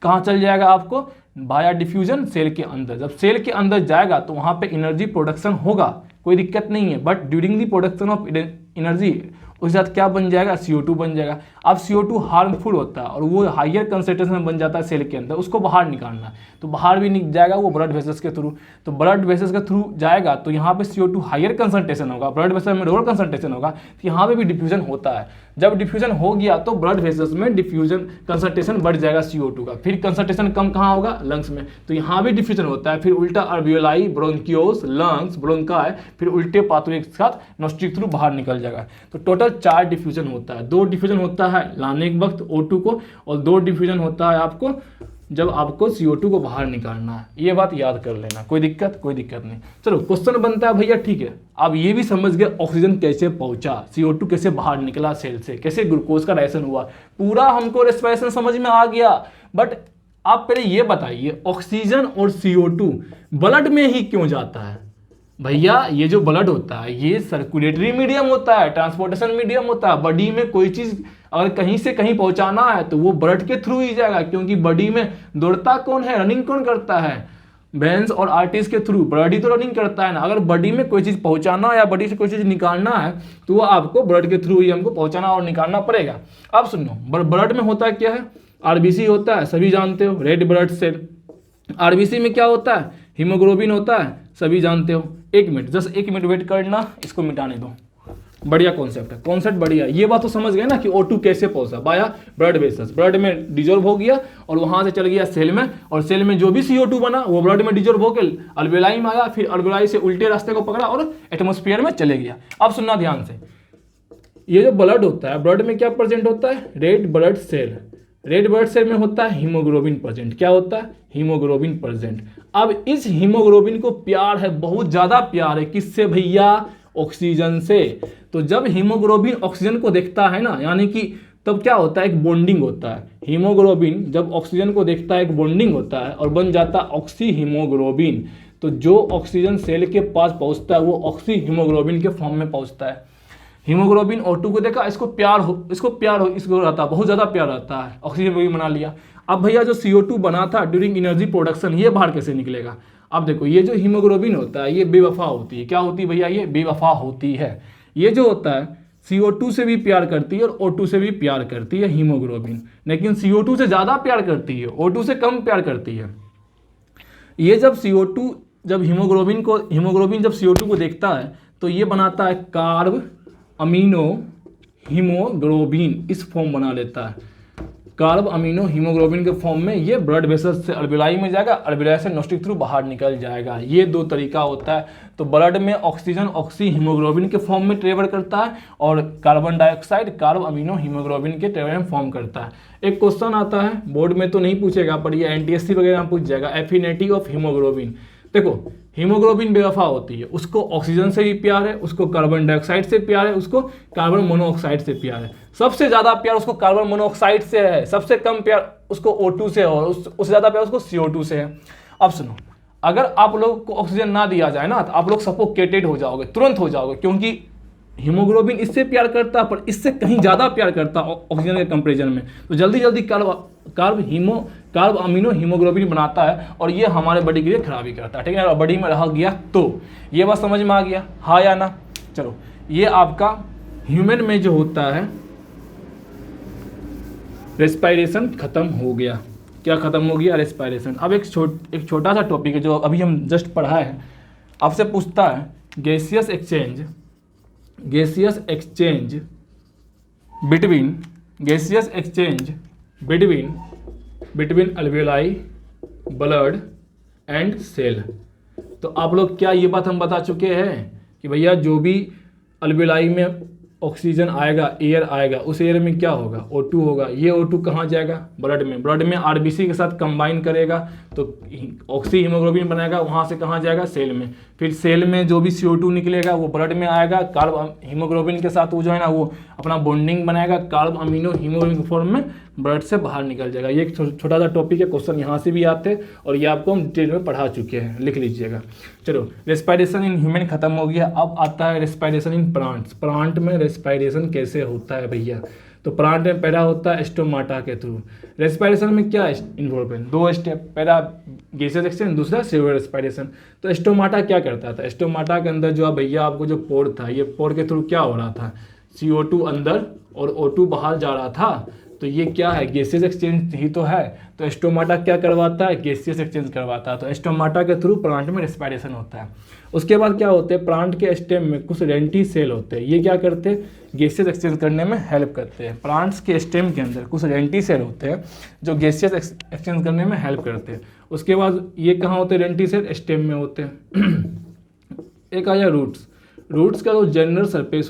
कहाँ चल जाएगा आपको? बाया डिफ्यूजन सेल के अंदर। जब सेल के अंदर जाएगा तो वहाँ पे एनर्जी प्रोडक्शन होगा, कोई दिक्कत नहीं है। But during the production of energy उसके साथ क्या बन जाएगा? CO2 बन जाएगा। अब CO2 हार्मफुल होता है, और वो हायर कंसंट्रेशन में बन जाता है सेल के अंदर, उसको बाहर निकालना है, तो बाहर भी निकल जाएगा वो ब्लड वेसल्स के थ्रू। तो ब्लड वेसल्स के थ्रू जाएगा तो यहाँ पे CO2 हायर कंसंट्रेशन होगा, ब्लड वेसल में लोअर कंसंट्रेशन होगा, तो यहाँ पे भी डिफ्यूजन होता है। जब डिफ्यूजन हो गया तो ब्लड वेसल्स में डिफ्यूजन कंसंट्रेशन बढ़ जाएगा CO2 का। फिर कंसंट्रेशन कम कहाँ होगा? लंग्स में, तो यहाँ भी डिफ्यूजन होता है। फिर उल्टा अल्वियोलाई, ब्रोंकियोल्स, लंग्स, ब्रोंकाई, फिर उल्टे पाथवे के साथ नोस्ट्रिक थ्रू बाहर निकल जाएगा। तो टोटल 4 डिफ्यूजन होता है। 2 डिफ्यूजन होता है लाने के वक्त O2 को, और 2 डिफ्यूजन होता है आपको जब आपको CO2 को बाहर निकालना है। ये बात याद कर लेना, कोई दिक्कत नहीं। चलो क्वेश्चन बनता है भैया, ठीक है, अब ये भी समझ गए ऑक्सीजन कैसे पहुंचा, CO2 कैसे बाहर निकला सेल से, कैसे ग्लूकोज का राइसन हुआ, पूरा हमको रेस्पिरेशन समझ में आ गया। बट आप पहले ये बताइए, ऑक्सीजन और CO2 ब्लड में ही क्यों जाता है? भैया ये जो ब्लड होता है ये सर्कुलेटरी मीडियम होता है, ट्रांसपोर्टेशन मीडियम होता है। बॉडी में कोई चीज़ अगर कहीं से कहीं पहुंचाना है तो वो ब्लड के थ्रू ही जाएगा, क्योंकि बॉडी में दौड़ता कौन है? रनिंग कौन करता है? वेन्स और आर्टरीज के थ्रू। ब्लड ही तो रनिंग करता है ना। अगर बॉडी में कोई चीज़ पहुंचाना है या बॉडी से कोई चीज़ निकालना है तो वो आपको ब्लड के थ्रू ही हमको पहुंचाना और निकालना पड़ेगा। अब सुनो, ब्लड में होता क्या है? RBC होता है, सभी जानते हो, रेड ब्लड सेल। RBC में क्या होता है? हीमोग्लोबिन होता है, सभी जानते हो। 1 मिनट, जस्ट 1 मिनट वेट करना, इसको मिटाने दो। बढ़िया कॉन्सेप्ट है, कॉन्सेप्ट बढ़िया। ये बात तो समझ गए ना कि O2 कैसे पहुंचा? बाया ब्लड वेसल्स, ब्लड में डिजोल्व हो गया और वहां से चल गया सेल में, और सेल में जो भी CO2 बना वो ब्लड में डिजोल्व होकर अल्वेलाई में आया, फिर अल्वेलाई से उल्टे रास्ते को पकड़ा और एटमॉस्फेयर में चले गया। अब सुनना ध्यान से, ये जो ब्लड होता है, ब्लड में क्या प्रेजेंट होता है? Red blood cell. Red blood cell में होता है हीमोग्लोबिन प्रेजेंट। क्या होता है? Haemoglobin present. अब इस हीमोग्लोबिन को प्यार है, बहुत ज्यादा प्यार है, किससे भैया? ऑक्सीजन से। तो जब हीमोग्लोबिन ऑक्सीजन को देखता है ना, यानी कि तब क्या होता है, एक बॉन्डिंग होता है। हीमोग्लोबिन जब ऑक्सीजन को देखता है एक बॉन्डिंग होता है और बन जाता है ऑक्सी हीमोग्लोबिन। तो जो ऑक्सीजन सेल के पास पहुंचता है वो ऑक्सी हीमोग्लोबिन के फॉर्म में पहुंचता है। हीमोग्लोबिन O2 को देखा, इसको रहता है, बहुत ज़्यादा प्यार रहता है, ऑक्सीजन भी बना लिया। अब भैया जो CO2 बना था ड्यूरिंग एनर्जी प्रोडक्शन, ये बाहर कैसे निकलेगा। अब देखो ये जो हीमोग्लोबिन होता है ये बेवफा होती है। क्या होती है भैया, ये बेवफा होती है। ये जो होता है CO2 से भी प्यार करती है और O2 से भी प्यार करती है हीमोग्लोबिन, लेकिन CO2 से ज़्यादा प्यार करती है, O2 से कम प्यार करती है। ये जब हीमोग्लोबिन जब CO2 को देखता है तो ये बनाता है कार्ब अमीनो हीमोग्लोबिन, इस फॉर्म बना लेता है। कार्ब अमीनो हीमोग्लोबिन के फॉर्म में ये ब्लड वेसल से अल्वेलाई में जाएगा, अल्वेलाई से नोस्टिक थ्रू बाहर निकल जाएगा। ये दो तरीका होता है। तो ब्लड में ऑक्सीजन ऑक्सी हीमोग्लोबिन के फॉर्म में ट्रेवल करता है और carbon dioxide carb amino haemoglobin के ट्रेवल में फॉर्म करता है। एक क्वेश्चन आता है बोर्ड में, तो नहीं पूछेगा पर ये NTSC वगैरह में पूछ जाएगा, एफिनिटी ऑफ हीमोग्लोबिन। देखो हीमोग्लोबिन बेवफा होती है, उसको ऑक्सीजन से भी प्यार है, उसको कार्बन डाइऑक्साइड से प्यार है, उसको कार्बन मोनोऑक्साइड से प्यार है। सबसे ज़्यादा प्यार उसको कार्बन मोनोऑक्साइड से है, सबसे कम प्यार उसको O2 से है और उससे ज़्यादा प्यार उसको CO2 से है। अब सुनो, अगर आप लोग को ऑक्सीजन ना दिया जाए ना तो आप लोग सफोकेटेड हो जाओगे, तुरंत हो जाओगे, क्योंकि हीमोग्लोबिन इससे प्यार करता है पर इससे कहीं ज़्यादा प्यार करता है ऑक्सीजन के कंपेरिजन में। तो जल्दी जल्दी कार्ब अमीनो हीमोग्लोबिन बनाता है और ये हमारे बॉडी के लिए खराबी करता है, ठीक है। और बॉडी में रह गया तो ये बात समझ में आ गया, हाँ या ना। चलो, ये आपका ह्यूमन में जो होता है रेस्पिरेशन खत्म हो गया। क्या खत्म हो गया, रेस्पिरेशन। अब एक छोटा सा टॉपिक है जो अभी हम जस्ट पढ़ा है, आपसे पूछता है gaseous exchange between alveoli blood and cell. तो आप लोग क्या ये बात हम बता चुके हैं कि भैया जो भी अल्वेलाई में ऑक्सीजन आएगा, एयर आएगा, उस एयर में क्या होगा, O2 होगा। ये O2 कहाँ जाएगा, ब्लड में RBC के साथ कंबाइन करेगा तो ऑक्सी हीमोग्लोबिन बनाएगा, वहाँ से कहाँ जाएगा, सेल में। फिर सेल में जो भी CO2 निकलेगा वो ब्लड में आएगा, कार्ब हीमोग्लोबिन के साथ वो जो है ना वो अपना बॉन्डिंग बनाएगा, कार्ब अमीनो हीमोग्लोबिन के फॉर्म में ब्लड से बाहर निकल जाएगा। ये एक छोटा सा टॉपिक है, क्वेश्चन यहाँ से भी आते हैं और ये आपको हम डिटेल में पढ़ा चुके हैं, लिख लीजिएगा। चलो, रेस्पिरेशन इन ह्यूमन खत्म हो गया। अब आता है रेस्पिरेशन इन प्लांट्स। प्लांट में रेस्पिरेशन कैसे होता है भैया, तो प्लांट में पहला होता है स्टोमाटा के थ्रू। रेस्पिरेशन में क्या इन्वॉल्व है, दो स्टेप, पहला गैसेस एक्सचेंज, दूसरा सेलुलर रेस्पिरेशन। तो स्टोमाटा क्या करता था, स्टोमाटा के अंदर जो भैया आपको जो पोर था, ये पोर के थ्रू क्या हो रहा था, CO2 अंदर और O2 बाहर जा रहा था। तो ये क्या है, गैसियस एक्सचेंज ही तो है। तो स्टोमाटा क्या करवाता है, गैसियस एक्सचेंज करवाता है। तो स्टोमाटा के थ्रू प्लांट में रेस्पिरेशन होता है। उसके बाद क्या होते हैं, प्लांट के स्टेम में कुछ रेंटी सेल होते हैं, ये क्या करते हैं, गैसियस एक्सचेंज करने में हेल्प करते हैं। प्लांट्स के स्टेम के अंदर कुछ रेंटी सेल होते हैं जो गैसियस एक्सचेंज करने में हेल्प करते हैं। उसके बाद ये कहाँ होते हैं, रेंटी सेल स्टेम में होते हैं। एक आया रूट्स का जो जनरल सरफेस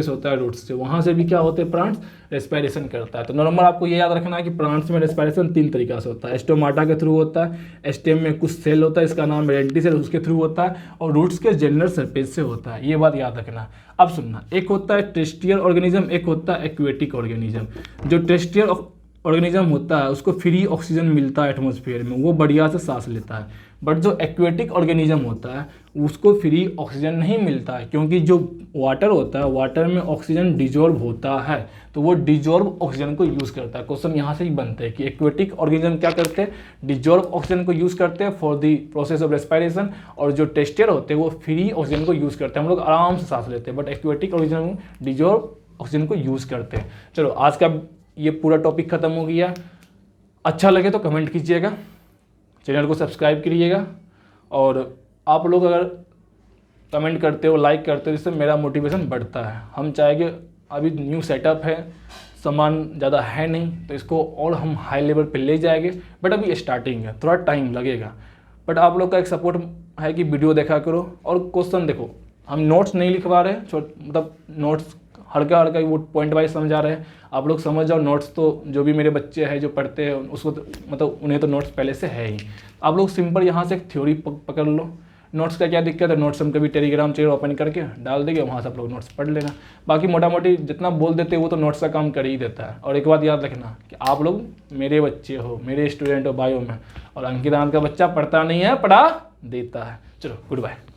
होता है रूट्स से, वहाँ से भी क्या होते हैं, प्लांट्स रेस्पिरेशन करता है। तो नॉर्मल आपको ये याद रखना है कि प्लांट्स में रेस्पिरेशन 3 तरीका से होता है। स्टोमाटा के थ्रू होता है, स्टेम में कुछ सेल होता है, इसका नाम रेंटी सेल, उसके थ्रू होता है, और रूट्स के जनरल सरफेस से होता है। ये बात याद रखना। अब सुनना, एक होता है टेरेस्ट्रियल ऑर्गेनिज्म, एक होता है एक्वेटिक ऑर्गेनिज्म। जो टेरेस्ट्रियल ऑर्गेनिज्म होता है उसको फ्री ऑक्सीजन मिलता है एटमॉस्फेयर में, वो बढ़िया से सांस लेता है। बट जो एक्वेटिक ऑर्गेनिज्म होता है उसको फ्री ऑक्सीजन नहीं मिलता है, क्योंकि जो वाटर होता है, वाटर में ऑक्सीजन डिजोल्व होता है, तो वो डिजोल्व ऑक्सीजन को यूज़ करता है। क्वेश्चन यहाँ से ही बनते हैं कि एक्वेटिक ऑर्गेनिज्म क्या करते हैं, डिजोल्व ऑक्सीजन को यूज़ करते हैं for the process of respiration, और जो टेरेस्ट्रियल होते हैं वो फ्री ऑक्सीजन को यूज़ करते हैं, हम लोग आराम से सांस लेते हैं। But aquatic organism dissolve oxygen को यूज़ करते हैं। चलो, आज का ये पूरा टॉपिक खत्म हो गया। अच्छा लगे तो कमेंट कीजिएगा, चैनल को सब्सक्राइब करिएगा, और आप लोग अगर कमेंट करते हो, लाइक करते हो, जिससे मेरा मोटिवेशन बढ़ता है। हम चाहेंगे, अभी न्यू सेटअप है, सामान ज़्यादा है नहीं, तो इसको और हम हाई लेवल पे ले जाएंगे। बट अभी स्टार्टिंग है, थोड़ा टाइम लगेगा। बट आप लोग का एक सपोर्ट है कि वीडियो देखा करो और क्वेश्चन देखो। हम नोट्स नहीं लिखवा रहे, मतलब नोट्स हल्का हल्का वो पॉइंट वाइज समझा रहे हैं, आप लोग समझ जाओ। नोट्स तो जो भी मेरे बच्चे हैं जो पढ़ते हैं उसको तो, मतलब उन्हें तो नोट्स पहले से है ही। आप लोग सिंपल यहाँ से एक थ्योरी पकड़ लो, नोट्स का क्या दिक्कत है, नोट्स हम कभी टेलीग्राम चैनल ओपन करके डाल देंगे, वहाँ से आप लोग नोट्स पढ़ लेना। बाकी मोटा मोटी जितना बोल देते हैं वो तो नोट्स का काम कर ही देता है। और एक बात याद रखना कि आप लोग मेरे बच्चे हो, मेरे स्टूडेंट हो बायो में, और अंकित आनंद का बच्चा पढ़ता नहीं है, पढ़ा देता है। चलो गुड बाय।